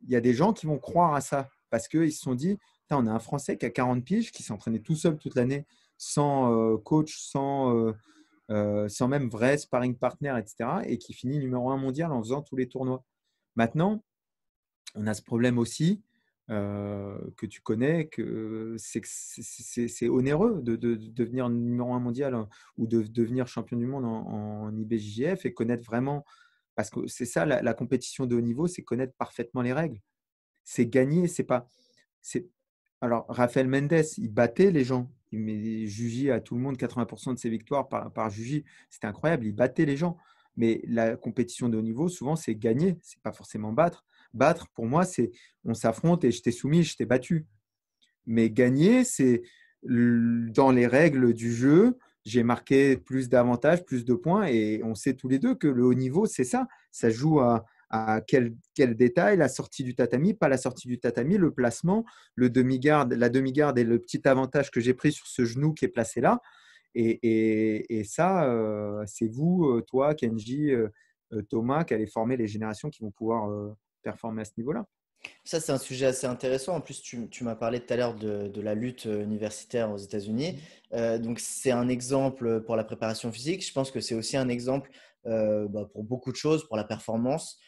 y a des gens qui vont croire à ça parce qu'ils se sont dit, on a un Français qui a 40 piges, qui s'est entraîné tout seul toute l'année, sans coach, sans même vrai sparring partner, etc. et qui finit numéro 1 mondial en faisant tous les tournois. Maintenant, on a ce problème aussi que tu connais, que c'est onéreux de devenir numéro 1 mondial ou de devenir champion du monde en IBJJF et connaître vraiment, parce que c'est ça la compétition de haut niveau, c'est connaître parfaitement les règles. C'est gagner, c'est pas… Alors, Rafael Mendes, il battait les gens. Il met Juji à tout le monde, 80% de ses victoires par Juji. C'était incroyable, il battait les gens. Mais la compétition de haut niveau, souvent, c'est gagner, c'est pas forcément battre. Battre, pour moi, c'est on s'affronte et je t'ai soumis, je t'ai battu. Mais gagner, c'est dans les règles du jeu, j'ai marqué plus d'avantages, plus de points. Et on sait tous les deux que le haut niveau, c'est ça. Ça joue à quel détail, la sortie du tatami, pas la sortie du tatami, le placement, la demi-garde et le petit avantage que j'ai pris sur ce genou qui est placé là. Et ça, c'est vous, toi, Kenji, Thomas, qui allez former les générations qui vont pouvoir performer à ce niveau-là. Ça, c'est un sujet assez intéressant. En plus, tu m'as parlé tout à l'heure de la lutte universitaire aux États-Unis. Donc, c'est un exemple pour la préparation physique. Je pense que c'est aussi un exemple pour beaucoup de choses, pour la performance.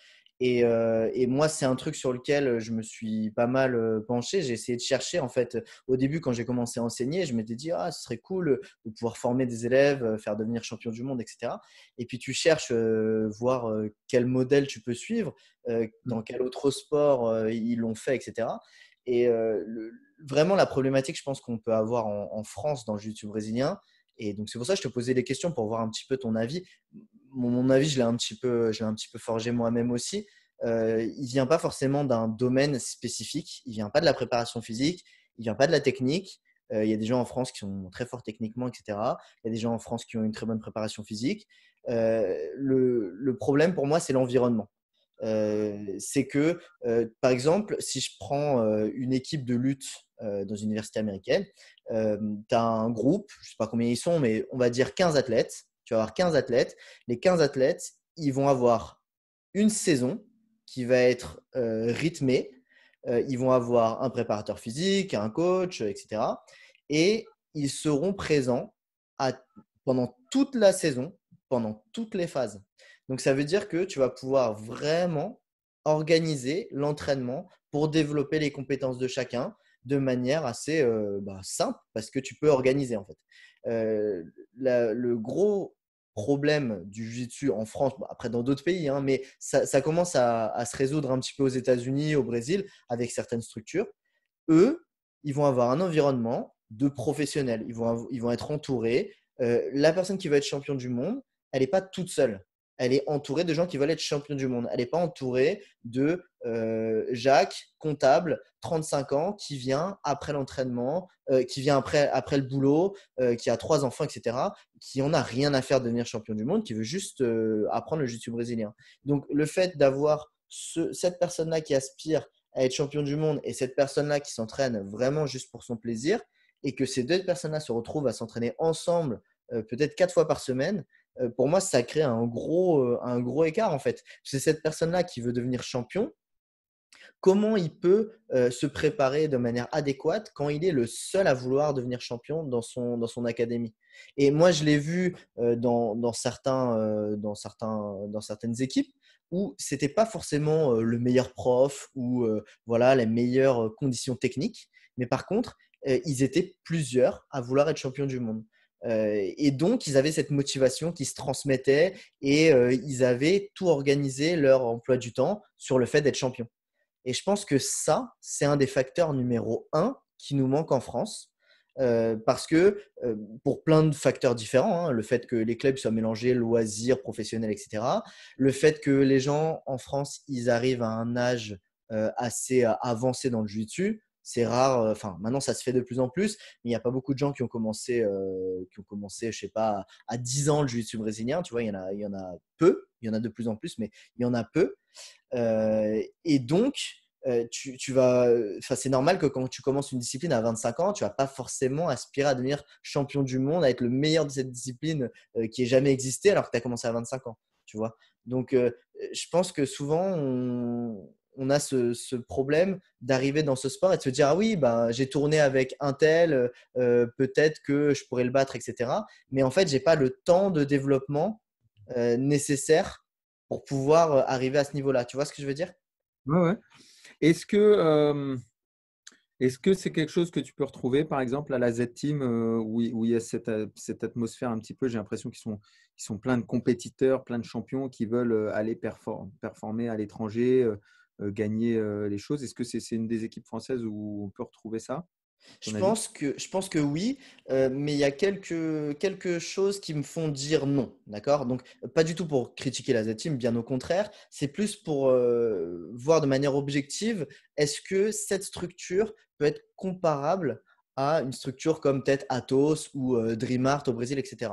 Et moi, c'est un truc sur lequel je me suis pas mal penché. J'ai essayé de chercher. En fait, au début, quand j'ai commencé à enseigner, je m'étais dit, ce serait cool de pouvoir former des élèves, faire devenir champion du monde, etc. Et puis, tu cherches voir quel modèle tu peux suivre, dans quel autre sport ils l'ont fait, etc. Et vraiment, la problématique, je pense qu'on peut avoir en France dans le jiu-jitsu brésilien. Et donc, c'est pour ça que je te posais des questions pour voir un petit peu ton avis. Mon avis, je l'ai un petit peu forgé moi-même aussi. Il vient pas forcément d'un domaine spécifique. Il vient pas de la préparation physique. Il vient pas de la technique. Il y a des gens en France qui sont très forts techniquement, etc. Il y a des gens en France qui ont une très bonne préparation physique. Le problème pour moi, c'est l'environnement. C'est que, par exemple, si je prends une équipe de lutte dans une université américaine, tu as un groupe, je ne sais pas combien ils sont, mais on va dire 15 athlètes. Tu vas avoir 15 athlètes. Les 15 athlètes, ils vont avoir une saison qui va être rythmée. Ils vont avoir un préparateur physique, un coach, etc. Et ils seront présents pendant toute la saison, pendant toutes les phases. Donc, ça veut dire que tu vas pouvoir vraiment organiser l'entraînement pour développer les compétences de chacun de manière assez simple parce que tu peux organiser en fait. Le gros problème du jiu-jitsu en France, après dans d'autres pays, hein, mais ça commence à se résoudre un petit peu aux États-Unis, au Brésil, avec certaines structures. Eux, ils vont avoir un environnement de professionnels. Ils vont être entourés. La personne qui va être champion du monde, elle n'est pas toute seule. Elle est entourée de gens qui veulent être champion du monde. Elle n'est pas entourée de Jacques, comptable, 35 ans, qui vient après l'entraînement, qui vient après le boulot, qui a 3 enfants, etc., qui en a rien à faire de devenir champion du monde, qui veut juste apprendre le jiu-jitsu brésilien. Donc, le fait d'avoir cette personne-là qui aspire à être champion du monde et cette personne-là qui s'entraîne vraiment juste pour son plaisir et que ces deux personnes-là se retrouvent à s'entraîner ensemble peut-être 4 fois par semaine, pour moi, ça crée un gros écart en fait. C'est cette personne-là qui veut devenir champion. Comment il peut se préparer de manière adéquate quand il est le seul à vouloir devenir champion dans son académie? Et moi, je l'ai vu dans certaines équipes où ce n'était pas forcément le meilleur prof ou voilà, les meilleures conditions techniques, mais par contre, ils étaient plusieurs à vouloir être champion du monde. Et donc, ils avaient cette motivation qui se transmettait et ils avaient tout organisé leur emploi du temps sur le fait d'être champion. Et je pense que ça, c'est un des facteurs numéro 1 qui nous manque en France. Parce que pour plein de facteurs différents, hein, le fait que les clubs soient mélangés, loisirs, professionnels, etc. Le fait que les gens en France, ils arrivent à un âge assez avancé dans le jiu-jitsu. C'est rare, enfin maintenant ça se fait de plus en plus, mais il n'y a pas beaucoup de gens qui ont commencé, je sais pas, à 10 ans le jiu-jitsu brésilien. Tu vois, il y en a peu, il y en a de plus en plus, mais il y en a peu. Et donc, c'est normal que quand tu commences une discipline à 25 ans, tu ne vas pas forcément aspirer à devenir champion du monde, à être le meilleur de cette discipline qui ait jamais existé alors que tu as commencé à 25 ans. Tu vois. Donc, je pense que souvent, on a ce problème d'arriver dans ce sport et de se dire ah oui, ben, j'ai tourné avec un tel, peut-être que je pourrais le battre, etc. Mais en fait, je n'ai pas le temps de développement nécessaire pour pouvoir arriver à ce niveau-là. Tu vois ce que je veux dire? Ouais, ouais. Est-ce que c'est quelque chose que tu peux retrouver, par exemple, à la Z-Team, où il y a cette atmosphère un petit peu, j'ai l'impression qu'ils sont plein de compétiteurs, plein de champions qui veulent aller performer à l'étranger, gagner les choses. Est-ce que c'est une des équipes françaises où on peut retrouver ça, Je ton avis? pense que oui, mais il y a quelques choses qui me font dire non. D'accord? Donc, pas du tout pour critiquer la Z-Team, bien au contraire. C'est plus pour voir de manière objective, est-ce que cette structure peut être comparable à une structure comme peut-être Atos ou DreamArt au Brésil, etc.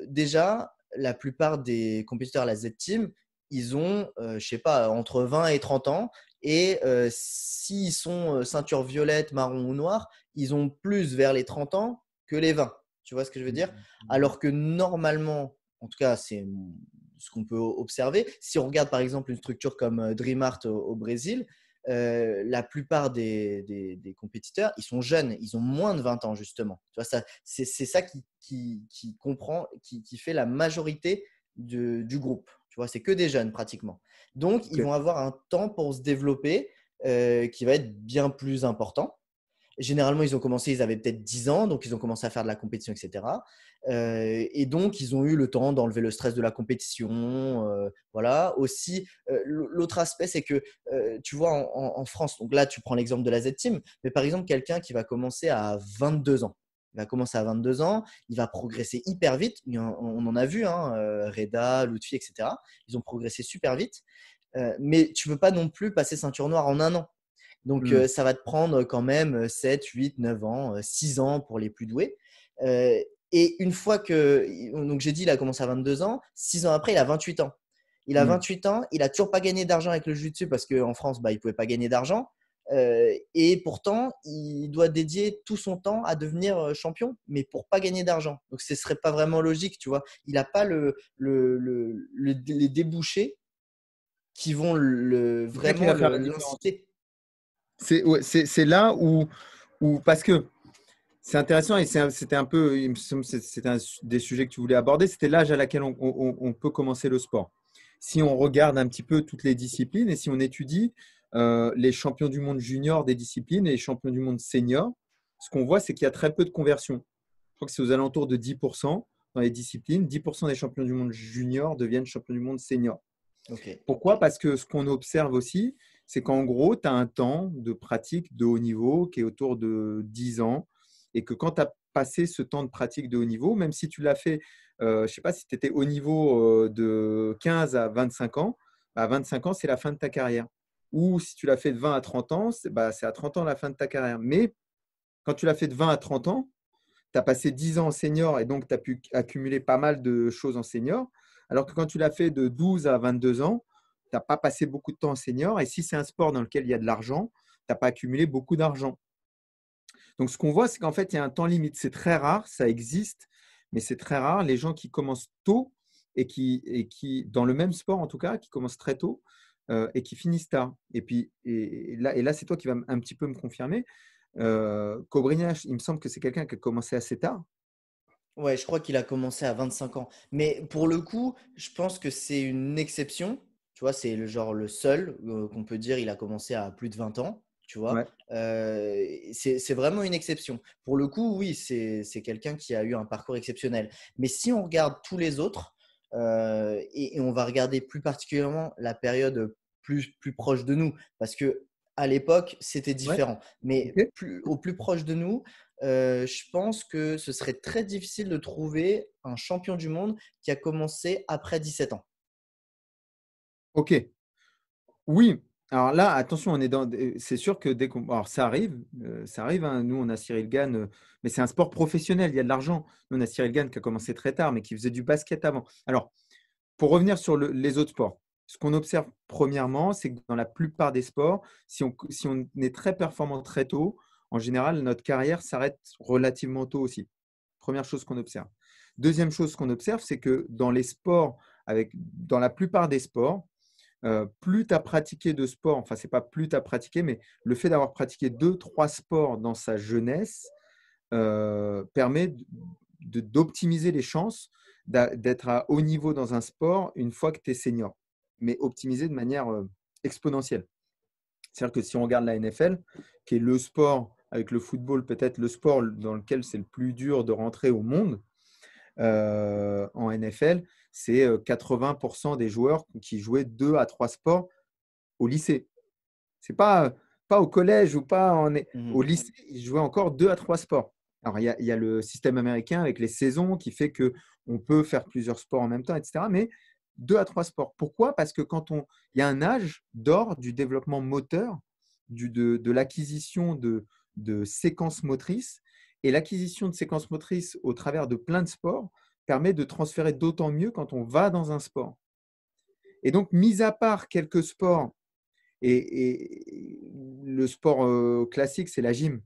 Déjà, la plupart des compétiteurs à la Z-Team, ils ont, je sais pas, entre 20 et 30 ans. Et s'ils sont ceinture violette, marron ou noire, ils ont plus vers les 30 ans que les 20. Tu vois ce que je veux dire? Alors que normalement, en tout cas, c'est ce qu'on peut observer. Si on regarde par exemple une structure comme DreamArt au Brésil, la plupart des compétiteurs, ils sont jeunes, ils ont moins de 20 ans justement. Tu vois, c'est ça qui comprend, qui fait la majorité du groupe. Tu vois, c'est que des jeunes pratiquement. Donc, ils Ok. vont avoir un temps pour se développer qui va être bien plus important. Généralement, ils avaient peut-être 10 ans, donc ils ont commencé à faire de la compétition, etc. Et donc, ils ont eu le temps d'enlever le stress de la compétition. Voilà. Aussi, l'autre aspect, c'est que, tu vois, en France, donc là, tu prends l'exemple de la Z-Team, mais par exemple, quelqu'un qui va commencer à 22 ans. Il va commencer à 22 ans, il va progresser hyper vite. On en a vu, hein, Reda, Lutfi, etc. Ils ont progressé super vite. Mais tu ne peux pas non plus passer ceinture noire en un an. Donc, ça va te prendre quand même 7, 8, 9 ans, 6 ans pour les plus doués. Et une fois que… Donc, j'ai dit, il a commencé à 22 ans. 6 ans après, il a 28 ans. Il a 28 ans. Il n'a toujours pas gagné d'argent avec le jiu-jitsu parce qu'en France, il ne pouvait pas gagner d'argent. Et pourtant, il doit dédier tout son temps à devenir champion, mais pour pas gagner d'argent. Donc, ce ne serait pas vraiment logique, tu vois. Il n'a pas les débouchés qui vont vraiment l'inciter. C'est là où parce que c'est intéressant et c'était un peu, il me semble, c'était un des sujets que tu voulais aborder, c'était l'âge à laquelle on peut commencer le sport. Si on regarde un petit peu toutes les disciplines et si on étudie les champions du monde junior des disciplines et les champions du monde senior, ce qu'on voit, c'est qu'il y a très peu de conversion. Je crois que c'est aux alentours de 10% dans les disciplines. 10% des champions du monde junior deviennent champions du monde senior. Okay. Pourquoi ? Parce que ce qu'on observe aussi, c'est qu'en gros, tu as un temps de pratique de haut niveau qui est autour de 10 ans et que quand tu as passé ce temps de pratique de haut niveau, même si tu l'as fait, je ne sais pas si tu étais haut niveau de 15 à 25 ans, à 25 ans, c'est la fin de ta carrière. Ou si tu l'as fait de 20 à 30 ans, c'est à 30 ans la fin de ta carrière. Mais quand tu l'as fait de 20 à 30 ans, tu as passé 10 ans en senior et donc tu as pu accumuler pas mal de choses en senior. Alors que quand tu l'as fait de 12 à 22 ans, tu n'as pas passé beaucoup de temps en senior. Et si c'est un sport dans lequel il y a de l'argent, tu n'as pas accumulé beaucoup d'argent. Donc, ce qu'on voit, c'est qu'en fait, il y a un temps limite. C'est très rare, ça existe, mais c'est très rare. Les gens qui commencent tôt et qui, dans le même sport en tout cas, qui commencent très tôt et qui finissent tard. Et là, c'est toi qui vas un petit peu me confirmer. Cobrinha, il me semble que c'est quelqu'un qui a commencé assez tard. Ouais, je crois qu'il a commencé à 25 ans. Mais pour le coup, je pense que c'est une exception. Tu vois, c'est le seul qu'on peut dire il a commencé à plus de 20 ans. Tu vois, Ouais. C'est vraiment une exception. Pour le coup, oui, c'est quelqu'un qui a eu un parcours exceptionnel. Mais si on regarde tous les autres, et on va regarder plus particulièrement la période plus proche de nous, parce que à l'époque, c'était différent. Mais Ok. au plus proche de nous, je pense que ce serait très difficile de trouver un champion du monde qui a commencé après 17 ans. Ok. Oui. Alors là, attention, c'est sûr que alors ça arrive, hein. Nous, on a Cyril Gane, mais c'est un sport professionnel, il y a de l'argent. Nous, on a Cyril Gane qui a commencé très tard, mais qui faisait du basket avant. Alors, pour revenir sur les autres sports, ce qu'on observe premièrement, c'est que dans la plupart des sports, si on est très performant très tôt, en général, notre carrière s'arrête relativement tôt aussi. Première chose qu'on observe. Deuxième chose qu'on observe, c'est que dans les sports, dans la plupart des sports, plus tu as pratiqué de sport, enfin, c'est pas plus tu as pratiqué, mais le fait d'avoir pratiqué 2-3 sports dans sa jeunesse permet d'optimiser les chances d'être à haut niveau dans un sport une fois que tu es senior, mais optimiser de manière exponentielle. C'est-à-dire que si on regarde la NFL, qui est le sport avec le football, peut-être le sport dans lequel c'est le plus dur de rentrer au monde, en NFL, c'est 80% des joueurs qui jouaient 2 à 3 sports au lycée. Ce n'est pas au collège ou pas au lycée, ils jouaient encore 2 à 3 sports. Alors, il y a le système américain avec les saisons qui fait qu'on peut faire plusieurs sports en même temps, etc. Mais 2 à 3 sports. Pourquoi ? Parce que il y a un âge d'or du développement moteur, de l'acquisition de séquences motrices. Et l'acquisition de séquences motrices au travers de plein de sports permet de transférer d'autant mieux quand on va dans un sport. Et donc, mis à part quelques sports, et le sport classique, c'est la gym,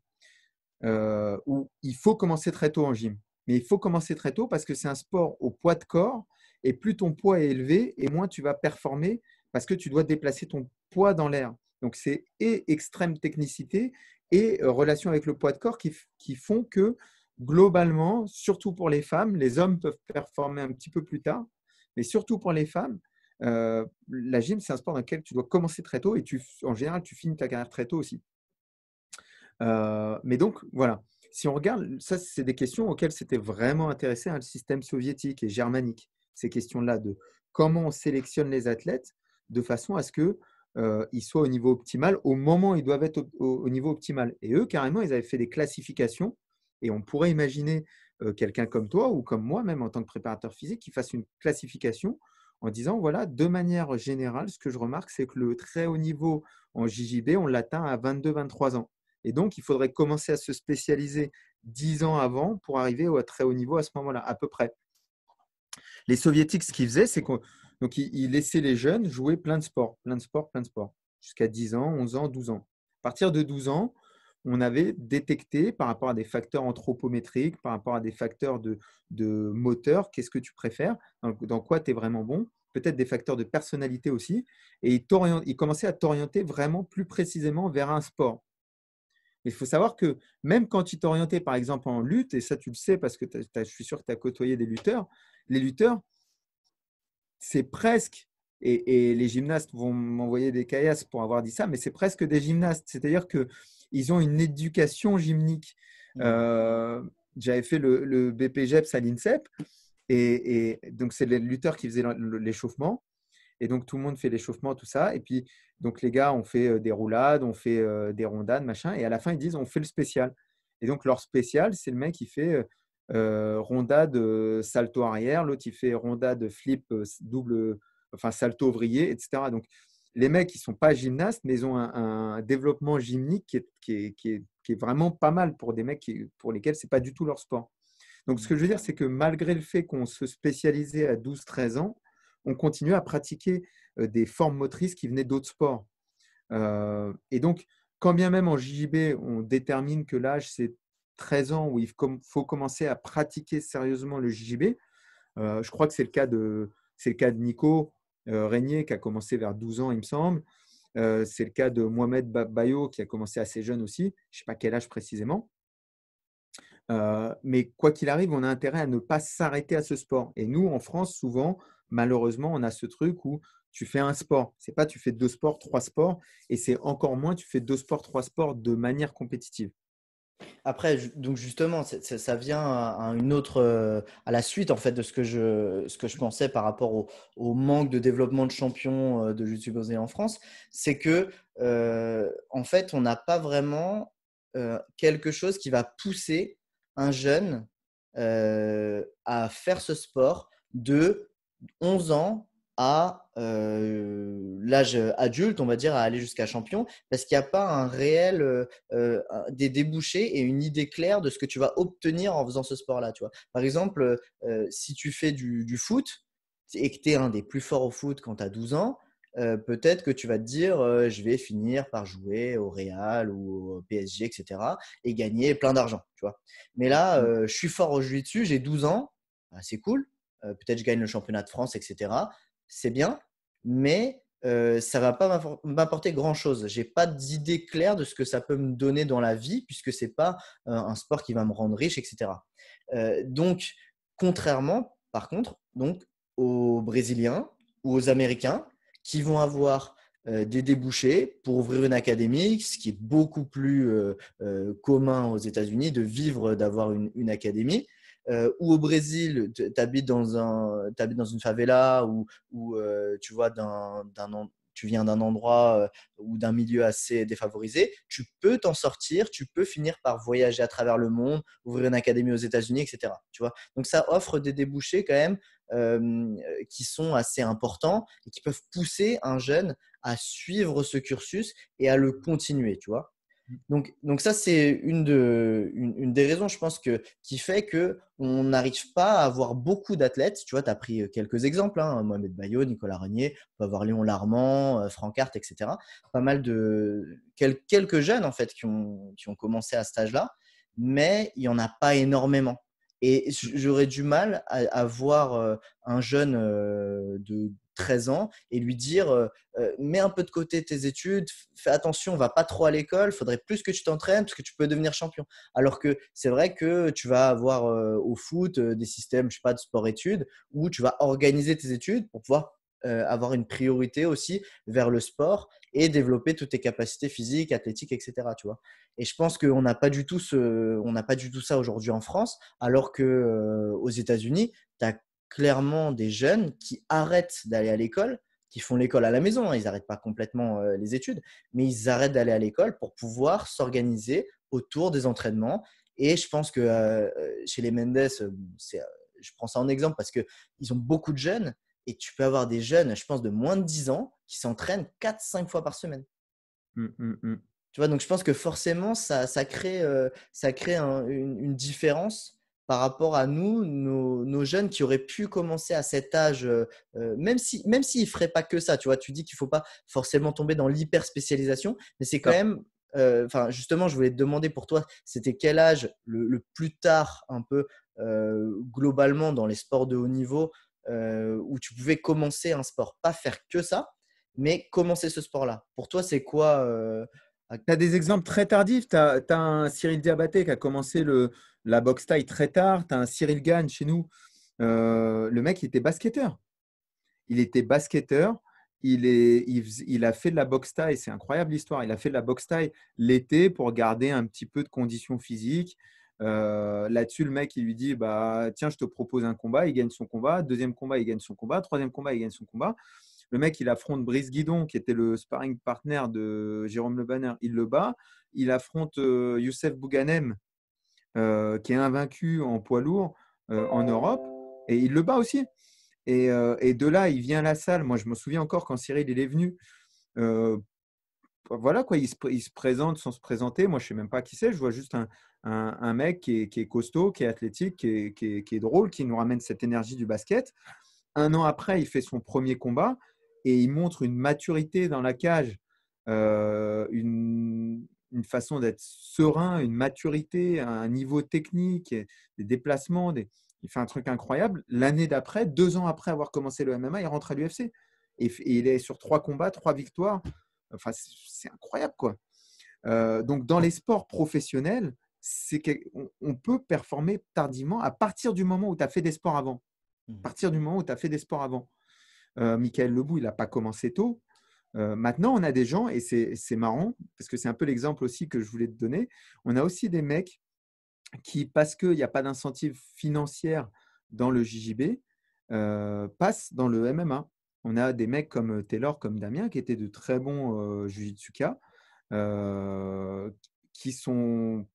où il faut commencer très tôt en gym. Mais il faut commencer très tôt parce que c'est un sport au poids de corps, et plus ton poids est élevé, et moins tu vas performer parce que tu dois déplacer ton poids dans l'air. Donc, c'est extrême technicité et relation avec le poids de corps qui font que, globalement, surtout pour les femmes, les hommes peuvent performer un petit peu plus tard, mais surtout pour les femmes, la gym, c'est un sport dans lequel tu dois commencer très tôt et en général, tu finis ta carrière très tôt aussi. Mais donc, voilà. Si on regarde, ça, c'est des questions auxquelles s'était vraiment intéressé le système soviétique et germanique. Ces questions-là de comment on sélectionne les athlètes de façon à ce qu'ils soient au niveau optimal au moment où ils doivent être au niveau optimal. Et eux, carrément, ils avaient fait des classifications. Et on pourrait imaginer quelqu'un comme toi ou comme moi, même en tant que préparateur physique, qui fasse une classification en disant, voilà, de manière générale, ce que je remarque, c'est que le très haut niveau en JJB, on l'atteint à 22-23 ans. Et donc, il faudrait commencer à se spécialiser 10 ans avant pour arriver au très haut niveau à ce moment-là, à peu près. Les soviétiques, ce qu'ils faisaient, c'est qu'ils laissaient les jeunes jouer plein de sports, jusqu'à 10 ans, 11 ans, 12 ans. À partir de 12 ans, on avait détecté par rapport à des facteurs anthropométriques, par rapport à des facteurs de moteur, qu'est-ce que tu préfères, dans quoi tu es vraiment bon, peut-être des facteurs de personnalité aussi, et ils commençaient à t'orienter vraiment plus précisément vers un sport. Mais il faut savoir que même quand ils t'orientaient, par exemple, en lutte, et ça tu le sais parce que je suis sûr que tu as côtoyé des lutteurs, les lutteurs, c'est presque, et les gymnastes vont m'envoyer des caillasses pour avoir dit ça, mais c'est presque des gymnastes. C'est-à-dire qu'ils ont une éducation gymnique. J'avais fait le BPGEPS à l'INSEP, et donc c'est les lutteurs qui faisaient l'échauffement. Et donc, tout le monde fait l'échauffement, tout ça. Et puis, donc, les gars, on fait des roulades, on fait des rondades, machin. Et à la fin, ils disent, on fait le spécial. Et donc, leur spécial, c'est le mec qui fait rondade, salto arrière. L'autre, il fait rondade, flip, double, enfin, salto ouvrier, etc. Donc, les mecs, ils ne sont pas gymnastes, mais ils ont un développement gymnique qui est vraiment pas mal pour des mecs pour lesquels ce n'est pas du tout leur sport. Donc, ce que je veux dire, c'est que malgré le fait qu'on se spécialisait à 12-13 ans, on continuait à pratiquer des formes motrices qui venaient d'autres sports. Et donc, quand bien même en JJB, on détermine que l'âge, c'est 13 ans où il faut commencer à pratiquer sérieusement le JJB. Je crois que c'est le cas de Nico Régnier qui a commencé vers 12 ans, il me semble. C'est le cas de Mohamed Bayo qui a commencé assez jeune aussi. Je ne sais pas quel âge précisément. Mais quoi qu'il arrive, on a intérêt à ne pas s'arrêter à ce sport. Et nous, en France, souvent, malheureusement, on a ce truc où tu fais un sport. C'est pas tu fais 2 sports, 3 sports, et c'est encore moins tu fais 2 sports, 3 sports de manière compétitive. Après, donc justement, ça vient à une autre, à la suite en fait de ce que je pensais par rapport au manque de développement de champions de jiu-jitsu brésilien en France, c'est que en fait, on n'a pas vraiment quelque chose qui va pousser un jeune à faire ce sport de 11 ans à l'âge adulte, on va dire, à aller jusqu'à champion, parce qu'il n'y a pas un réel, des débouchés et une idée claire de ce que tu vas obtenir en faisant ce sport-là. Tu vois. Par exemple, si tu fais du foot et que tu es un des plus forts au foot quand tu as 12 ans, peut-être que tu vas te dire je vais finir par jouer au Real ou au PSG, etc. et gagner plein d'argent. Tu vois. Mais là, je suis fort au jiu-jitsu, j'ai 12 ans, bah, c'est cool. Peut-être je gagne le championnat de France, etc. C'est bien, mais ça ne va pas m'apporter grand-chose. Je n'ai pas d'idée claire de ce que ça peut me donner dans la vie puisque ce n'est pas un sport qui va me rendre riche, etc. Donc, contrairement, par contre, donc, aux Brésiliens ou aux Américains qui vont avoir des débouchés pour ouvrir une académie, ce qui est beaucoup plus commun aux États-Unis de vivre, d'avoir une académie. Ou au Brésil, tu habites dans une favela ou tu vois, tu viens d'un endroit ou d'un milieu assez défavorisé, tu peux t'en sortir, tu peux finir par voyager à travers le monde, ouvrir une académie aux États-Unis, etc. Tu vois. Donc ça offre des débouchés quand même qui sont assez importants et qui peuvent pousser un jeune à suivre ce cursus et à le continuer, tu vois. Donc ça, c'est une des raisons, je pense, qui fait qu'on n'arrive pas à avoir beaucoup d'athlètes. Tu vois, tu as pris quelques exemples, hein, Mohamed Bayo, Nicolas Renier, on peut avoir Léon Larmand, Franck Hart, etc. Pas mal de quelques jeunes, en fait, qui ont commencé à cet âge-là, mais il n'y en a pas énormément. Et j'aurais du mal à voir un jeune de 13 ans et lui dire mets un peu de côté tes études, fais attention, va pas trop à l'école, il faudrait plus que tu t'entraînes parce que tu peux devenir champion. Alors que c'est vrai que tu vas avoir au foot des systèmes, je sais pas, de sport-études où tu vas organiser tes études pour pouvoir avoir une priorité aussi vers le sport et développer toutes tes capacités physiques, athlétiques, etc. Tu vois. Et je pense qu'on n'a pas du tout ça aujourd'hui en France, alors que aux États-Unis, tu as clairement des jeunes qui arrêtent d'aller à l'école, qui font l'école à la maison, hein, ils n'arrêtent pas complètement les études, mais ils arrêtent d'aller à l'école pour pouvoir s'organiser autour des entraînements. Et je pense que chez les Mendes, je prends ça en exemple parce qu'ils ont beaucoup de jeunes Et tu peux avoir des jeunes, je pense, de moins de 10 ans qui s'entraînent 4-5 fois par semaine. Tu vois, donc je pense que forcément, ça crée une différence par rapport à nous, nos jeunes qui auraient pu commencer à cet âge, même s'ils ne feraient pas que ça. Tu vois, tu dis qu'il ne faut pas forcément tomber dans l'hyper spécialisation, mais c'est quand même, justement, je voulais te demander pour toi, c'était quel âge le plus tard, un peu globalement dans les sports de haut niveau, où tu pouvais commencer un sport, pas faire que ça, mais commencer ce sport-là. Pour toi, c'est quoi Tu as des exemples très tardifs. Tu as un Cyril Diabaté qui a commencé la boxe thaï très tard. Tu as un Cyril Gane chez nous. Le mec, il était basketteur. Il a fait de la boxe thaï. C'est incroyable l'histoire. Il a fait de la boxe thaï l'été pour garder un petit peu de condition physique. Là-dessus, le mec, il lui dit bah, tiens, je te propose un combat. Il gagne son combat. Deuxième combat, il gagne son combat. Troisième combat, il gagne son combat. Le mec, il affronte Brice Guidon, qui était le sparring partner de Jérôme Le Banner. Il le bat. Il affronte Youssef Bouganem, qui est invaincu en poids lourd en Europe. Et il le bat aussi. Et de là, il vient à la salle. Moi, je me souviens encore quand Cyril il est venu. Voilà quoi, il se présente sans se présenter. Moi, je ne sais même pas qui c'est. Je vois juste un mec qui est costaud, qui est athlétique, qui est drôle, qui nous ramène cette énergie du basket. Un an après, il fait son premier combat et il montre une maturité dans la cage, une façon d'être serein, une maturité, un niveau technique, des déplacements. Il fait un truc incroyable. L'année d'après, 2 ans après avoir commencé le MMA, il rentre à l'UFC. Et il est sur 3 combats, 3 victoires. Enfin, c'est incroyable, quoi. Donc, dans les sports professionnels, on peut performer tardivement à partir du moment où tu as fait des sports avant. À partir du moment où tu as fait des sports avant. Michael Lebou, il n'a pas commencé tôt. Maintenant, on a des gens, et c'est marrant, parce que c'est un peu l'exemple aussi que je voulais te donner. On a aussi des mecs qui, parce qu'il n'y a pas d'incentive financière dans le JJB, passent dans le MMA. On a des mecs comme Taylor, comme Damien, qui étaient de très bons jiu-jitsuka, qui ont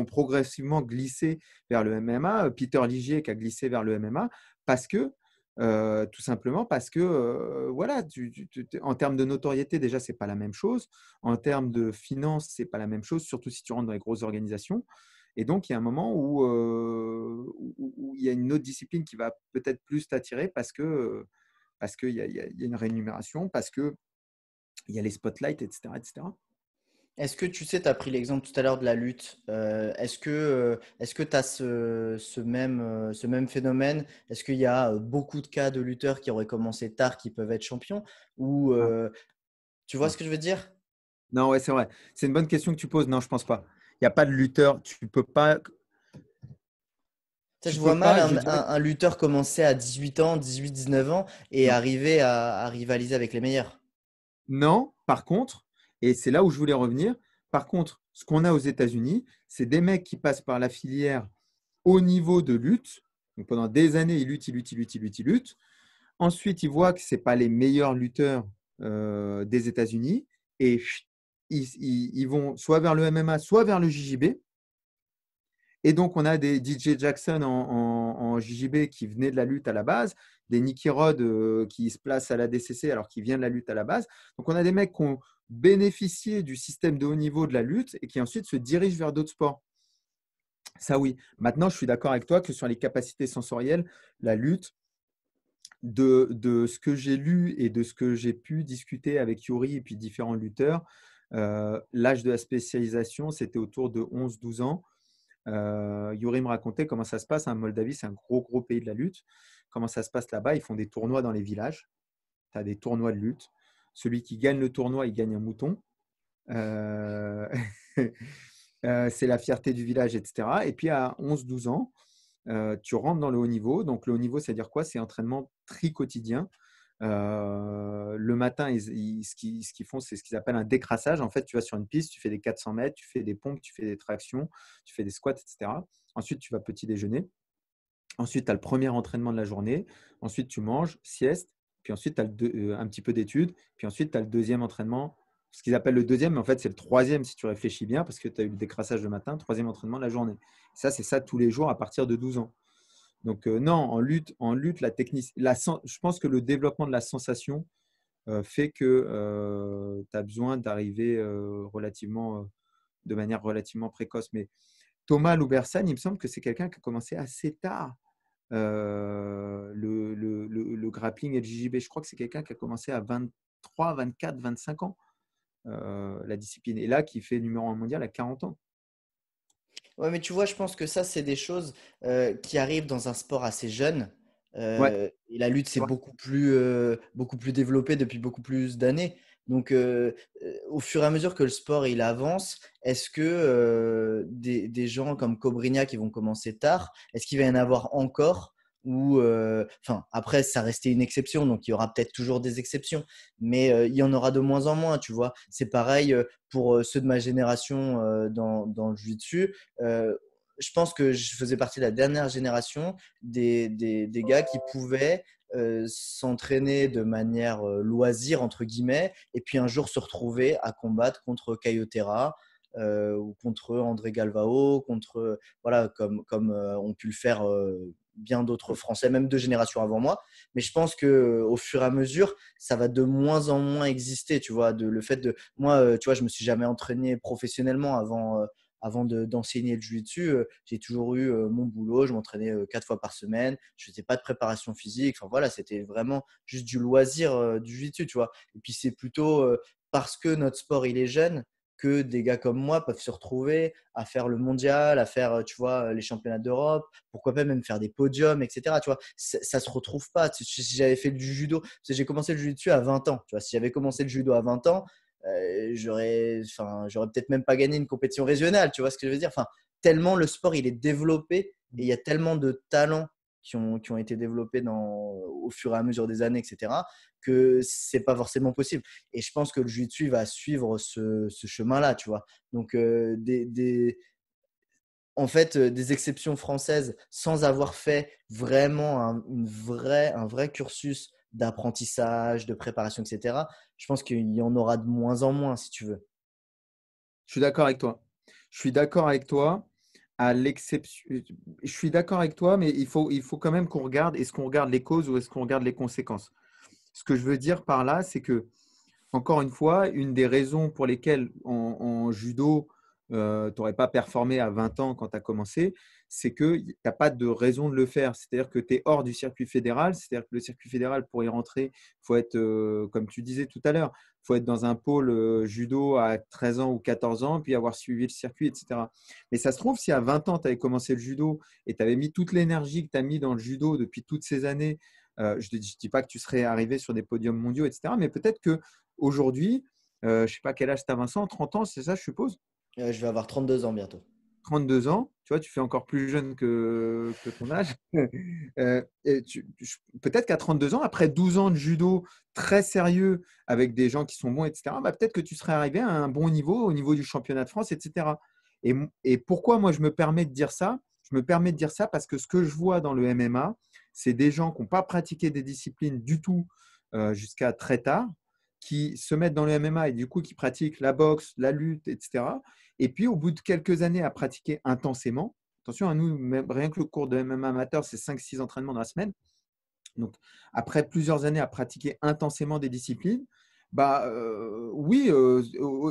progressivement glissé vers le MMA. Peter Ligier qui a glissé vers le MMA parce que, tout simplement parce que, voilà, en termes de notoriété, déjà, ce n'est pas la même chose. En termes de finances, ce n'est pas la même chose, surtout si tu rentres dans les grosses organisations. Et donc, il y a un moment où il y a une autre discipline qui va peut-être plus t'attirer parce qu'il y a une rémunération, parce qu'il y a les spotlights, etc. etc. Est-ce que tu sais, tu as pris l'exemple tout à l'heure de la lutte. Est-ce que tu as ce même phénomène? Est-ce qu'il y a beaucoup de cas de lutteurs qui auraient commencé tard qui peuvent être champions? Ou tu vois ce que je veux dire? Non, ouais, c'est vrai. C'est une bonne question que tu poses. Non, je pense pas. Il n'y a pas de lutteur. Tu peux pas. Je vois mal un lutteur commencer à 18 ans, 18, 19 ans et arriver à rivaliser avec les meilleurs. Non, par contre, et c'est là où je voulais revenir, par contre, ce qu'on a aux États-Unis, c'est des mecs qui passent par la filière haut niveau de lutte. Donc pendant des années, ils luttent. Ensuite, ils voient que ce n'est pas les meilleurs lutteurs des États-Unis et ils vont soit vers le MMA, soit vers le JJB. Et donc, on a des DJ Jackson en JJB qui venaient de la lutte à la base, des Nicky Rod qui se placent à la DCC alors qu'ils viennent de la lutte à la base. Donc, on a des mecs qui ont bénéficié du système de haut niveau de la lutte et qui ensuite se dirigent vers d'autres sports. Ça, oui. Maintenant, je suis d'accord avec toi que sur les capacités sensorielles, la lutte, de ce que j'ai lu et de ce que j'ai pu discuter avec Yuri et puis différents lutteurs, l'âge de la spécialisation, c'était autour de 11-12 ans. Yuri me racontait comment ça se passe. Moldavie, c'est un gros pays de la lutte. Comment ça se passe là-bas? Ils font des tournois dans les villages. Tu as des tournois de lutte. Celui qui gagne le tournoi, il gagne un mouton. C'est la fierté du village, etc. Et puis à 11-12 ans, tu rentres dans le haut niveau. Donc le haut niveau, c'est-à-dire quoi? C'est entraînement tri-quotidien. Le matin, ce qu'ils font, c'est ce qu'ils appellent un décrassage. En fait, tu vas sur une piste, tu fais des 400 mètres, tu fais des pompes, tu fais des tractions, tu fais des squats, etc. Ensuite, tu vas petit déjeuner. Ensuite, tu as le premier entraînement de la journée. Ensuite, tu manges, sieste. Puis ensuite, tu as un petit peu d'études. Puis ensuite, tu as le deuxième entraînement. Ce qu'ils appellent le deuxième, mais en fait, c'est le troisième si tu réfléchis bien, parce que tu as eu le décrassage le matin, troisième entraînement de la journée. Ça, c'est ça tous les jours à partir de 12 ans. Donc, non, en lutte, la technique, je pense que le développement de la sensation fait que tu as besoin d'arriver de manière relativement précoce. Mais Thomas Loubersan, il me semble que c'est quelqu'un qui a commencé assez tard le grappling et le JJB. Je crois que c'est quelqu'un qui a commencé à 23, 24, 25 ans, la discipline. Et là, qui fait numéro 1 mondial à 40 ans. Ouais, mais tu vois, je pense que ça, c'est des choses qui arrivent dans un sport assez jeune. Ouais, Et la lutte, c'est c'est vrai. beaucoup plus développé depuis beaucoup plus d'années. Donc, au fur et à mesure que le sport il avance, est-ce que des gens comme Cobrinha qui vont commencer tard, est-ce qu'il va y en avoir encore ou enfin, après, ça restait une exception, donc il y aura peut-être toujours des exceptions, mais il y en aura de moins en moins, tu vois. C'est pareil pour ceux de ma génération dans le jiu-jitsu. Euh, je pense que je faisais partie de la dernière génération des gars qui pouvaient s'entraîner de manière loisir, entre guillemets, et puis un jour se retrouver à combattre contre Caio Terra ou contre André Galvao, voilà, comme ont pu le faire bien d'autres Français, même 2 générations avant moi. Mais je pense que au fur et à mesure, ça va de moins en moins exister, tu vois, le fait de moi, tu vois, je me suis jamais entraîné professionnellement avant d'enseigner le jiu-jitsu. J'ai toujours eu mon boulot, je m'entraînais 4 fois par semaine, je faisais pas de préparation physique. Enfin voilà, c'était vraiment juste du loisir du jiu-jitsu, tu vois. Et puis c'est plutôt parce que notre sport il est jeune que des gars comme moi peuvent se retrouver à faire le mondial, à faire, tu vois, les championnats d'Europe, pourquoi pas même faire des podiums, etc. Tu vois, ça se retrouve pas. Si j'avais fait du judo, parce que j'ai commencé le jiu-jitsu à 20 ans, tu vois, si j'avais commencé le judo à 20 ans, j'aurais peut-être même pas gagné une compétition régionale, tu vois ce que je veux dire. Enfin, tellement le sport il est développé et il y a tellement de talents qui ont été développés au fur et à mesure des années, etc., que c'est pas forcément possible. Et je pense que le jiu-jitsu va suivre ce chemin-là, tu vois. Donc, en fait, des exceptions françaises sans avoir fait vraiment un vrai cursus d'apprentissage, de préparation, etc., je pense qu'il y en aura de moins en moins, si tu veux. Je suis d'accord avec toi. Je suis d'accord avec toi, à l'exception. Je suis d'accord avec toi, mais il faut quand même qu'on regarde, est-ce qu'on regarde les causes ou est-ce qu'on regarde les conséquences? Ce que je veux dire par là, c'est que, encore une fois, une des raisons pour lesquelles en judo, tu n'aurais pas performé à 20 ans quand tu as commencé, c'est que tu n'as pas de raison de le faire. C'est-à-dire que tu es hors du circuit fédéral. C'est-à-dire que le circuit fédéral, pour y rentrer, il faut être, comme tu disais tout à l'heure, il faut être dans un pôle judo à 13 ans ou 14 ans, puis avoir suivi le circuit, etc. Mais ça se trouve, si à 20 ans, tu avais commencé le judo et tu avais mis toute l'énergie que tu as mis dans le judo depuis toutes ces années, je ne dis pas que tu serais arrivé sur des podiums mondiaux, etc. Mais peut-être qu'aujourd'hui, je ne sais pas quel âge tu as, Vincent, 30 ans, c'est ça, je suppose? Je vais avoir 32 ans bientôt. 32 ans, tu vois, tu fais encore plus jeune que ton âge. Et peut-être qu'à 32 ans, après 12 ans de judo très sérieux avec des gens qui sont bons, etc., bah, peut-être que tu serais arrivé à un bon niveau, au niveau du championnat de France, etc. Et pourquoi moi je me permets de dire ça? Je me permets de dire ça parce que ce que je vois dans le MMA, c'est des gens qui n'ont pas pratiqué des disciplines du tout jusqu'à très tard, qui se mettent dans le MMA et du coup qui pratiquent la boxe, la lutte, etc. Et puis, au bout de quelques années à pratiquer intensément, attention à nous, même, rien que le cours de MMA amateur, c'est 5-6 entraînements dans la semaine. Donc, après plusieurs années à pratiquer intensément des disciplines, bah, oui,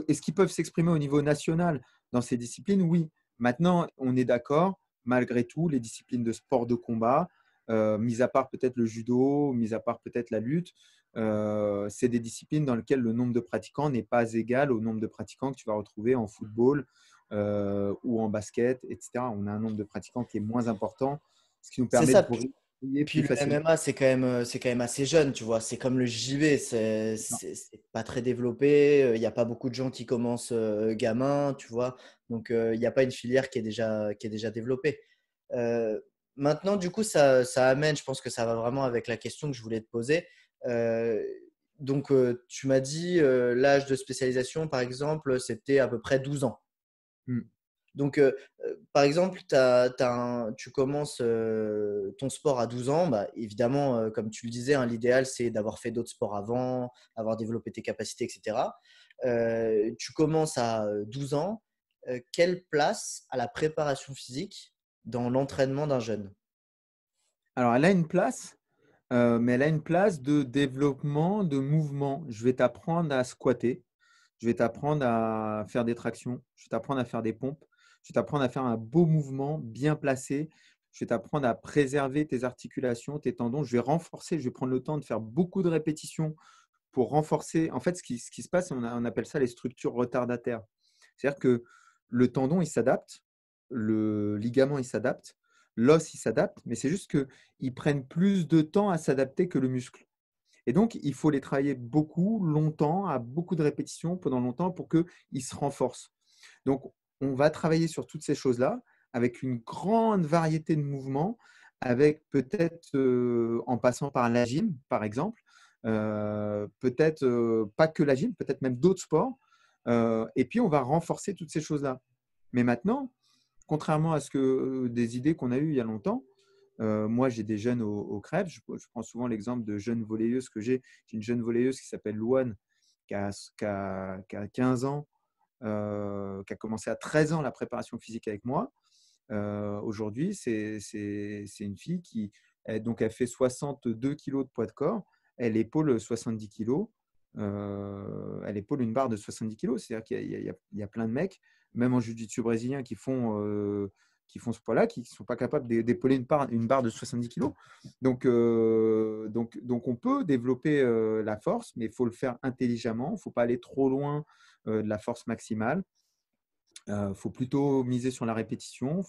est-ce qu'ils peuvent s'exprimer au niveau national dans ces disciplines? Oui. Maintenant, on est d'accord, malgré tout, les disciplines de sport de combat, mis à part peut-être le judo, mis à part peut-être la lutte, c'est des disciplines dans lesquelles le nombre de pratiquants n'est pas égal au nombre de pratiquants que tu vas retrouver en football ou en basket, etc. On a un nombre de pratiquants qui est moins important, ce qui nous C'est permet de ça. briller Puis plus le facilement. MMA, c'est quand même assez jeune, tu vois. C'est comme le JV, c'est pas très développé. Il n'y a pas beaucoup de gens qui commencent gamins, tu vois. Donc, il n'y a pas une filière qui est déjà développée. Euh, Maintenant, du coup, ça amène, je pense que ça va vraiment avec la question que je voulais te poser. Euh, donc, tu m'as dit l'âge de spécialisation, par exemple, c'était à peu près 12 ans. Mm. Donc, par exemple, tu commences ton sport à 12 ans. Bah, évidemment, comme tu le disais, hein, l'idéal, c'est d'avoir fait d'autres sports avant, avoir développé tes capacités, etc. Tu commences à 12 ans. Quelle place a la préparation physique dans l'entraînement d'un jeune? Alors, elle a une place, mais elle a une place de développement, de mouvement. Je vais t'apprendre à squatter. Je vais t'apprendre à faire des tractions. Je vais t'apprendre à faire des pompes. Je vais t'apprendre à faire un beau mouvement bien placé. Je vais t'apprendre à préserver tes articulations, tes tendons. Je vais renforcer. Je vais prendre le temps de faire beaucoup de répétitions pour renforcer. En fait, ce qui se passe, on appelle ça les structures retardataires. C'est-à-dire que le tendon, il s'adapte, le ligament, il s'adapte, l'os, il s'adapte, mais c'est juste qu'ils prennent plus de temps à s'adapter que le muscle. Et donc, il faut les travailler beaucoup, longtemps, à beaucoup de répétitions pendant longtemps pour qu'ils se renforcent. Donc, on va travailler sur toutes ces choses-là avec une grande variété de mouvements, avec peut-être en passant par la gym, par exemple, peut-être pas que la gym, peut-être même d'autres sports. Et puis, on va renforcer toutes ces choses-là. Mais maintenant, contrairement à des idées qu'on a eues il y a longtemps, moi, j'ai des jeunes au crêpes. Je prends souvent l'exemple de jeunes volleyeuses que j'ai. J'ai une jeune volleyeuse qui s'appelle Louane, qui a 15 ans, qui a commencé à 13 ans la préparation physique avec moi. Aujourd'hui, c'est une fille donc elle fait 62 kilos de poids de corps. Elle épaule 70 kilos. Elle épaule une barre de 70 kilos. C'est-à-dire qu'il y a plein de mecs, même en jiu-jitsu brésilien, qui font ce poids-là, qui ne sont pas capables d'épauler une barre de 70 kilos. Donc, on peut développer la force, mais il faut le faire intelligemment. Il ne faut pas aller trop loin de la force maximale. Faut plutôt miser sur la répétition.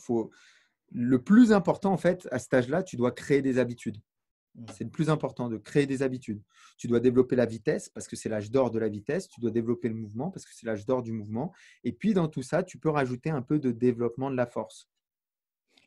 Le plus important, en fait, à cet âge-là, tu dois créer des habitudes. C'est le plus important, de créer des habitudes. Tu dois développer la vitesse parce que c'est l'âge d'or de la vitesse. Tu dois développer le mouvement parce que c'est l'âge d'or du mouvement. Et puis, dans tout ça, tu peux rajouter un peu de développement de la force.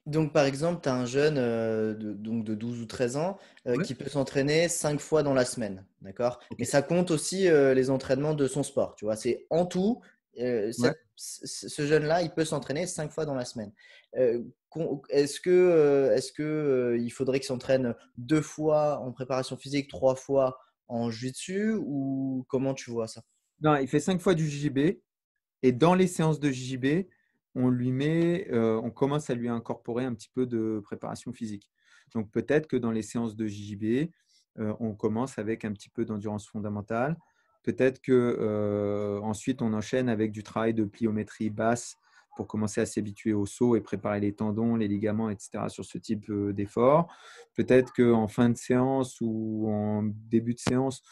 Donc, par exemple, tu as un jeune de 12 ou 13 ans qui peut s'entraîner 5 fois dans la semaine. D'accord? Ok. Mais ça compte aussi les entraînements de son sport. Tu vois, c'est en tout, Ouais. ce jeune-là, il peut s'entraîner 5 fois dans la semaine. Est-ce que il faudrait qu'il s'entraîne 2 fois en préparation physique, 3 fois en jiu-jitsu ou comment tu vois ça? Non, il fait 5 fois du JJB. Et dans les séances de JJB, on commence à lui incorporer un petit peu de préparation physique. Donc peut-être que dans les séances de JJB, on commence avec un petit peu d'endurance fondamentale. Peut-être que ensuite on enchaîne avec du travail de pliométrie basse pour commencer à s'habituer au saut et préparer les tendons, les ligaments, etc. sur ce type d'effort. Peut-être qu'en fin de séance ou en début de séance,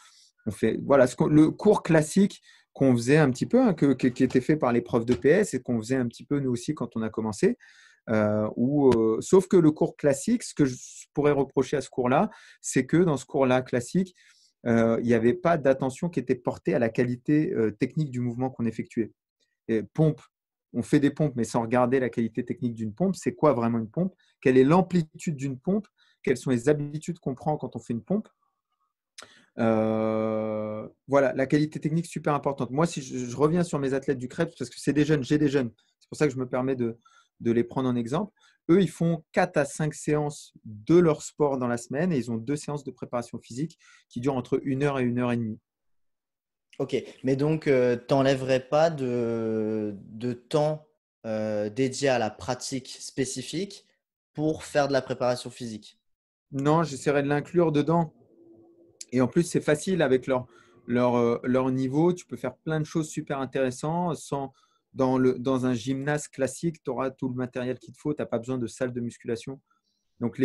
on fait le cours classique qu'on faisait un petit peu, hein, qui était fait par les profs de PS et qu'on faisait un petit peu nous aussi quand on a commencé. Sauf que le cours classique, ce que je pourrais reprocher à ce cours-là, c'est que dans ce cours-là classique, il n'y avait pas d'attention qui était portée à la qualité technique du mouvement qu'on effectuait. Et pompe, on fait des pompes, mais sans regarder la qualité technique d'une pompe. C'est quoi vraiment une pompe? Quelle est l'amplitude d'une pompe? Quelles sont les habitudes qu'on prend quand on fait une pompe? Voilà, la qualité technique super importante. Moi, si je reviens sur mes athlètes du Krebs, parce que c'est des jeunes, j'ai des jeunes, c'est pour ça que je me permets de les prendre en exemple. Eux, ils font 4 à 5 séances de leur sport dans la semaine et ils ont 2 séances de préparation physique qui durent entre 1 heure et 1 heure et demie. Ok, mais donc tu n'enlèverais pas de temps dédié à la pratique spécifique pour faire de la préparation physique. Non, j'essaierai de l'inclure dedans. Et en plus, c'est facile avec leur niveau. Tu peux faire plein de choses super intéressantes. Dans un gymnase classique, tu auras tout le matériel qu'il te faut. Tu n'as pas besoin de salle de musculation. Donc,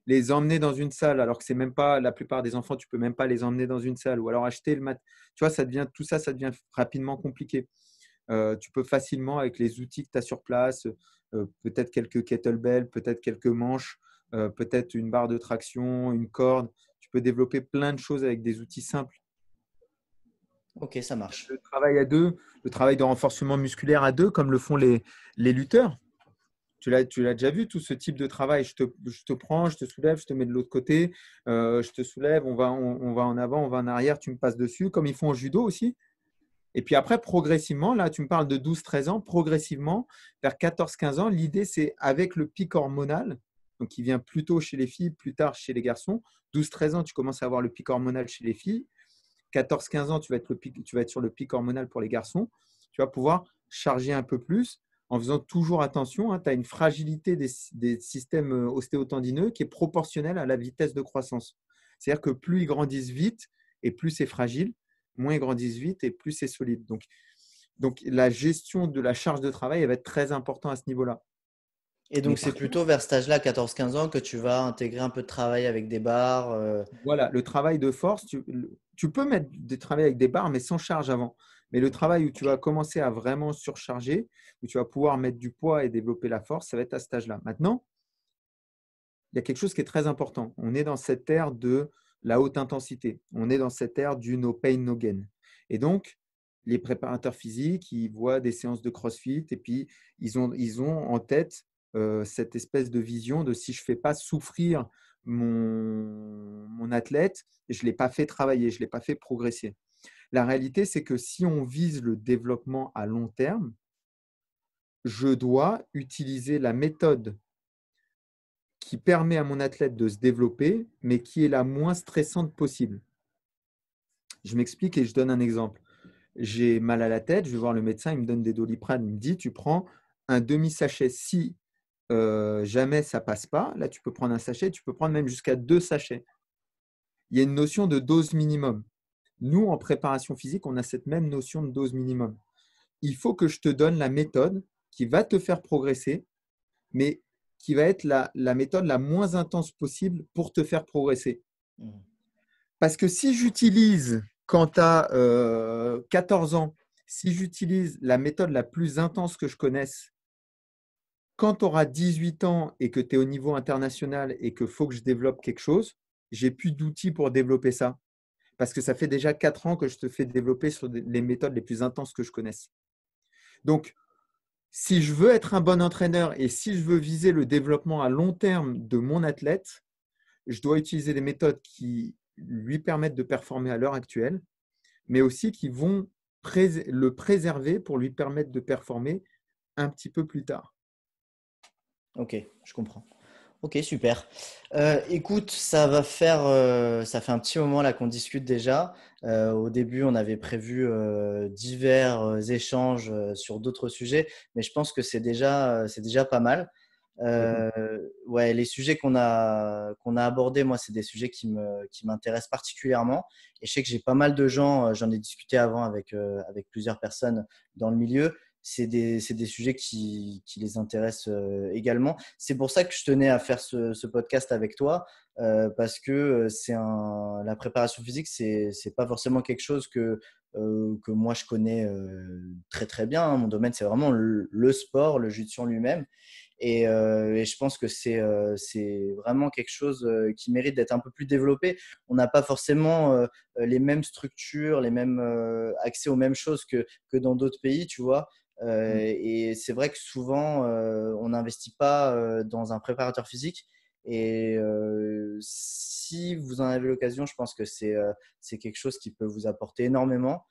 les emmener dans une salle, alors que c'est même pas la plupart des enfants, tu peux même pas les emmener dans une salle. Ou alors acheter le mat. Tu vois, tout ça, ça devient rapidement compliqué. Tu peux facilement, avec les outils que tu as sur place, peut-être quelques kettlebells, peut-être quelques manches, peut-être une barre de traction, une corde. Tu peux développer plein de choses avec des outils simples. Ok, ça marche. Le travail à deux, le travail de renforcement musculaire à deux, comme le font les lutteurs. Tu l'as déjà vu, tout ce type de travail. Je te prends, je te soulève, je te mets de l'autre côté, je te soulève, on va en avant, on va en arrière, tu me passes dessus, comme ils font au judo aussi. Et puis après, progressivement, là, tu me parles de 12-13 ans, progressivement, vers 14-15 ans, l'idée, c'est avec le pic hormonal, donc qui vient plus tôt chez les filles, plus tard chez les garçons. 12-13 ans, tu commences à avoir le pic hormonal chez les filles. 14-15 ans, tu vas être sur le pic hormonal pour les garçons. Tu vas pouvoir charger un peu plus en faisant toujours attention. Tu as une fragilité des systèmes ostéotendineux qui est proportionnelle à la vitesse de croissance. C'est-à-dire que plus ils grandissent vite et plus c'est fragile, moins ils grandissent vite et plus c'est solide. Donc, la gestion de la charge de travail elle va être très importante à ce niveau-là. Et donc, c'est plutôt vers cet âge-là, 14-15 ans, que tu vas intégrer un peu de travail avec des barres. Voilà, le travail de force, tu peux mettre des travails avec des barres, mais sans charge avant. Mais le travail où tu vas commencer à vraiment surcharger, où tu vas pouvoir mettre du poids et développer la force, ça va être à cet âge-là. Maintenant, il y a quelque chose qui est très important. On est dans cette ère de la haute intensité. On est dans cette ère du no pain, no gain. Et donc, les préparateurs physiques, ils voient des séances de CrossFit et puis ils ont en tête cette espèce de vision de si je ne fais pas souffrir mon athlète, je ne l'ai pas fait travailler, je ne l'ai pas fait progresser. La réalité, c'est que si on vise le développement à long terme, je dois utiliser la méthode qui permet à mon athlète de se développer, mais qui est la moins stressante possible. Je m'explique et je donne un exemple. J'ai mal à la tête, je vais voir le médecin, il me donne des Doliprane, il me dit, tu prends un demi-sachet. Si jamais ça ne passe pas, là, tu peux prendre un sachet, tu peux prendre même jusqu'à 2 sachets. Il y a une notion de dose minimum. Nous, en préparation physique, on a cette même notion de dose minimum. Il faut que je te donne la méthode qui va te faire progresser, mais qui va être la méthode la moins intense possible pour te faire progresser. Parce que si j'utilise, quand tu as 14 ans, si j'utilise la méthode la plus intense que je connaisse, quand tu auras 18 ans et que tu es au niveau international et qu'il faut que je développe quelque chose, j'ai plus d'outils pour développer ça. Parce que ça fait déjà 4 ans que je te fais développer sur les méthodes les plus intenses que je connaisse. Donc, si je veux être un bon entraîneur et si je veux viser le développement à long terme de mon athlète, je dois utiliser des méthodes qui lui permettent de performer à l'heure actuelle, mais aussi qui vont le préserver pour lui permettre de performer un petit peu plus tard. Ok, je comprends. Ok, super. Écoute, ça fait un petit moment là qu'on discute déjà. Au début, on avait prévu divers échanges sur d'autres sujets, mais je pense que c'est déjà pas mal. Ouais, les sujets qu'on a abordés, moi, c'est des sujets qui m'intéressent particulièrement. Et je sais que j'ai pas mal de gens, j'en ai discuté avant avec plusieurs personnes dans le milieu. C'est des sujets qui les intéressent également. C'est pour ça que je tenais à faire ce podcast avec toi, parce que la préparation physique, c'est pas forcément quelque chose que moi je connais très très bien. Mon domaine, c'est vraiment le sport, le jiu-jitsu en lui-même. Et je pense que c'est vraiment quelque chose qui mérite d'être un peu plus développé. On n'a pas forcément les mêmes structures, les mêmes accès aux mêmes choses que dans d'autres pays, tu vois. Et c'est vrai que souvent, on n'investit pas dans un préparateur physique. Et si vous en avez l'occasion, je pense que c'est quelque chose qui peut vous apporter énormément.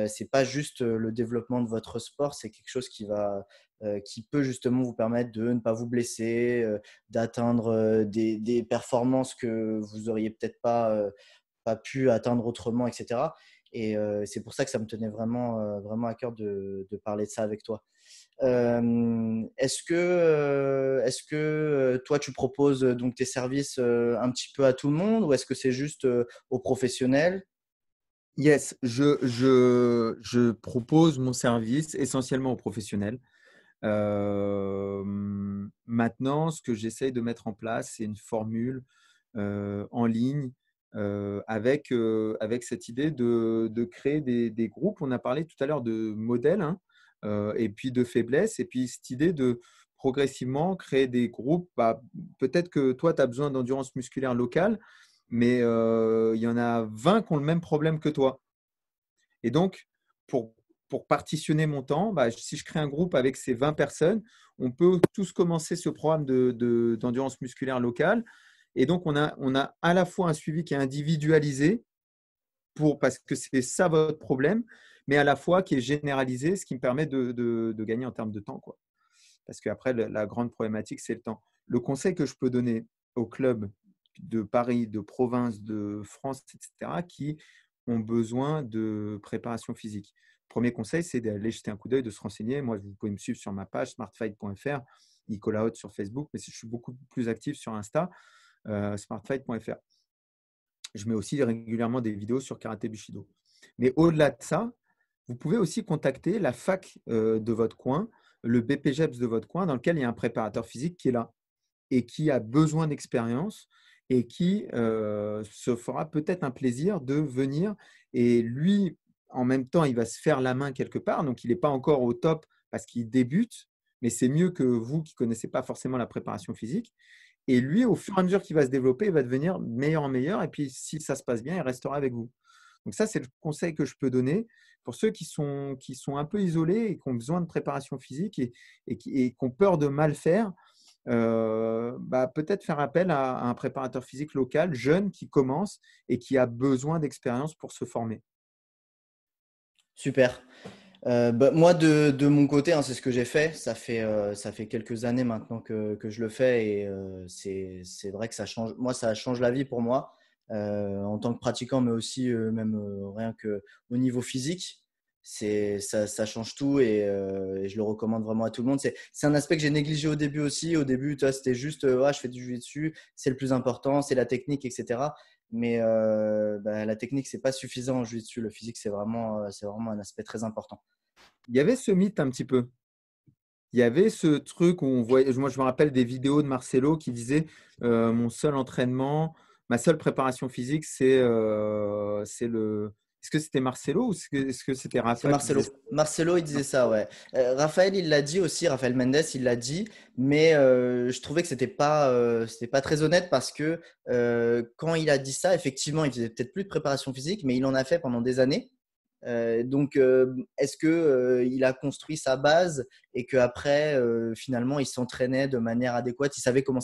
C'est pas juste le développement de votre sport, c'est quelque chose qui peut justement vous permettre de ne pas vous blesser, d'atteindre des performances que vous auriez peut-être pas pu atteindre autrement, etc. Et c'est pour ça que ça me tenait vraiment à cœur de parler de ça avec toi. Est-ce que toi, tu proposes donc tes services un petit peu à tout le monde ou est-ce que c'est juste aux professionnels? Yes, je propose mon service essentiellement aux professionnels. Maintenant, ce que j'essaye de mettre en place, c'est une formule en ligne avec cette idée de créer des groupes. On a parlé tout à l'heure de modèles et puis de faiblesses. Et puis cette idée de progressivement créer des groupes. Peut-être que toi, tu as besoin d'endurance musculaire locale, mais il y en a 20 qui ont le même problème que toi. Et donc, pour partitionner mon temps, si je crée un groupe avec ces 20 personnes, on peut tous commencer ce programme d'endurance musculaire locale. Et donc, on a à la fois un suivi qui est individualisé parce que c'est ça votre problème, mais à la fois qui est généralisé, ce qui me permet de gagner en termes de temps, quoi. Parce qu'après, la grande problématique, c'est le temps. Le conseil que je peux donner aux clubs de Paris, de province, de France, etc., qui ont besoin de préparation physique. Premier conseil, c'est d'aller jeter un coup d'œil, de se renseigner. Moi, vous pouvez me suivre sur ma page smartfight.fr, Nicolas Haute sur Facebook, mais je suis beaucoup plus actif sur Insta, smartfight.fr. Je mets aussi régulièrement des vidéos sur Karaté Bushido. Mais au-delà de ça, vous pouvez aussi contacter la fac de votre coin, le BPGEPS de votre coin, dans lequel il y a un préparateur physique qui est là et qui a besoin d'expérience et qui se fera peut-être un plaisir de venir. Et lui, en même temps, il va se faire la main quelque part. Donc, il n'est pas encore au top parce qu'il débute, mais c'est mieux que vous qui ne connaissez pas forcément la préparation physique. Et lui, au fur et à mesure qu'il va se développer, il va devenir meilleur en meilleur. Et puis, si ça se passe bien, il restera avec vous. Donc ça, c'est le conseil que je peux donner pour ceux qui sont un peu isolés et qui ont besoin de préparation physique et qui ont peur de mal faire. Peut-être faire appel à un préparateur physique local, jeune, qui commence et qui a besoin d'expérience pour se former. Super. Moi, de mon côté, c'est ce que j'ai fait. Ça fait quelques années maintenant que je le fais et c'est vrai que ça change. Moi, ça change la vie pour moi en tant que pratiquant, mais aussi même rien qu'au niveau physique. Ça change tout et je le recommande vraiment à tout le monde. C'est un aspect que j'ai négligé au début aussi. Au début, c'était juste je fais du jiu-jitsu, c'est le plus important, c'est la technique, etc. Mais la technique, c'est pas suffisant en jiu-jitsu. Le physique, c'est vraiment un aspect très important. Il y avait ce mythe un petit peu. Il y avait ce truc où on voyait, moi je me rappelle des vidéos de Marcelo qui disait mon seul entraînement, ma seule préparation physique, c'est le. Est-ce que c'était Marcelo ou est-ce que c'était Raphaël? C'est Marcelo. Marcelo, il disait ça, ouais. Raphaël, il l'a dit aussi, Raphaël Mendes, il l'a dit, mais je trouvais que c'était pas très honnête parce que quand il a dit ça, effectivement, il faisait peut-être plus de préparation physique, mais il en a fait pendant des années. Donc, est-ce qu'il a construit sa base et qu'après, finalement, il s'entraînait de manière adéquate, il savait comment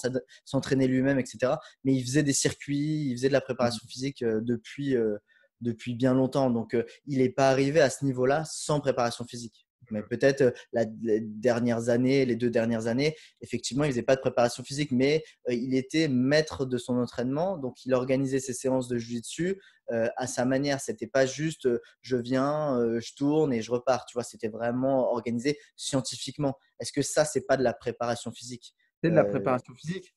s'entraîner lui-même, etc. Mais il faisait des circuits, il faisait de la préparation physique depuis bien longtemps. Donc, il n'est pas arrivé à ce niveau-là sans préparation physique. Mais peut-être les 2 dernières années, effectivement, il ne faisait pas de préparation physique, mais il était maître de son entraînement. Donc, il organisait ses séances de jiu-jitsu à sa manière. Ce n'était pas juste je viens, je tourne et je repars. Tu vois, c'était vraiment organisé scientifiquement. Est-ce que ça, ce n'est pas de la préparation physique? C'est de la préparation physique.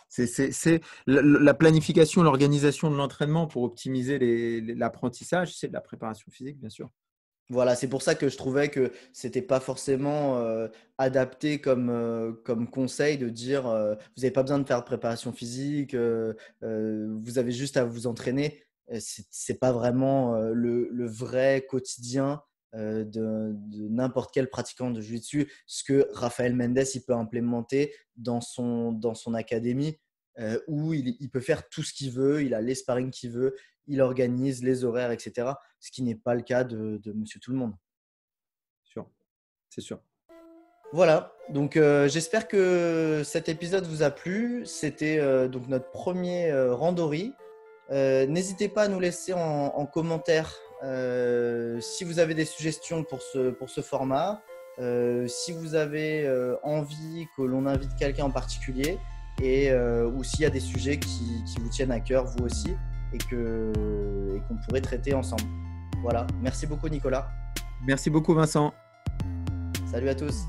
C'est la planification, l'organisation de l'entraînement pour optimiser l'apprentissage, c'est de la préparation physique, bien sûr. Voilà, c'est pour ça que je trouvais que ce n'était pas forcément adapté comme conseil de dire vous n'avez pas besoin de faire de préparation physique, vous avez juste à vous entraîner. Ce n'est pas vraiment le vrai quotidien de n'importe quel pratiquant de jiu-jitsu, ce que Raphaël Mendes il peut implémenter dans son académie où il peut faire tout ce qu'il veut, il a les sparring qu'il veut, il organise les horaires, etc. Ce qui n'est pas le cas de Monsieur Tout-le-Monde. C'est sûr. Voilà, donc j'espère que cet épisode vous a plu. C'était donc notre premier randori. N'hésitez pas à nous laisser en commentaire si vous avez des suggestions pour ce format, si vous avez envie que l'on invite quelqu'un en particulier ou s'il y a des sujets qui vous tiennent à cœur, vous aussi, et qu'on pourrait traiter ensemble. Voilà, merci beaucoup Nicolas. Merci beaucoup Vincent. Salut à tous.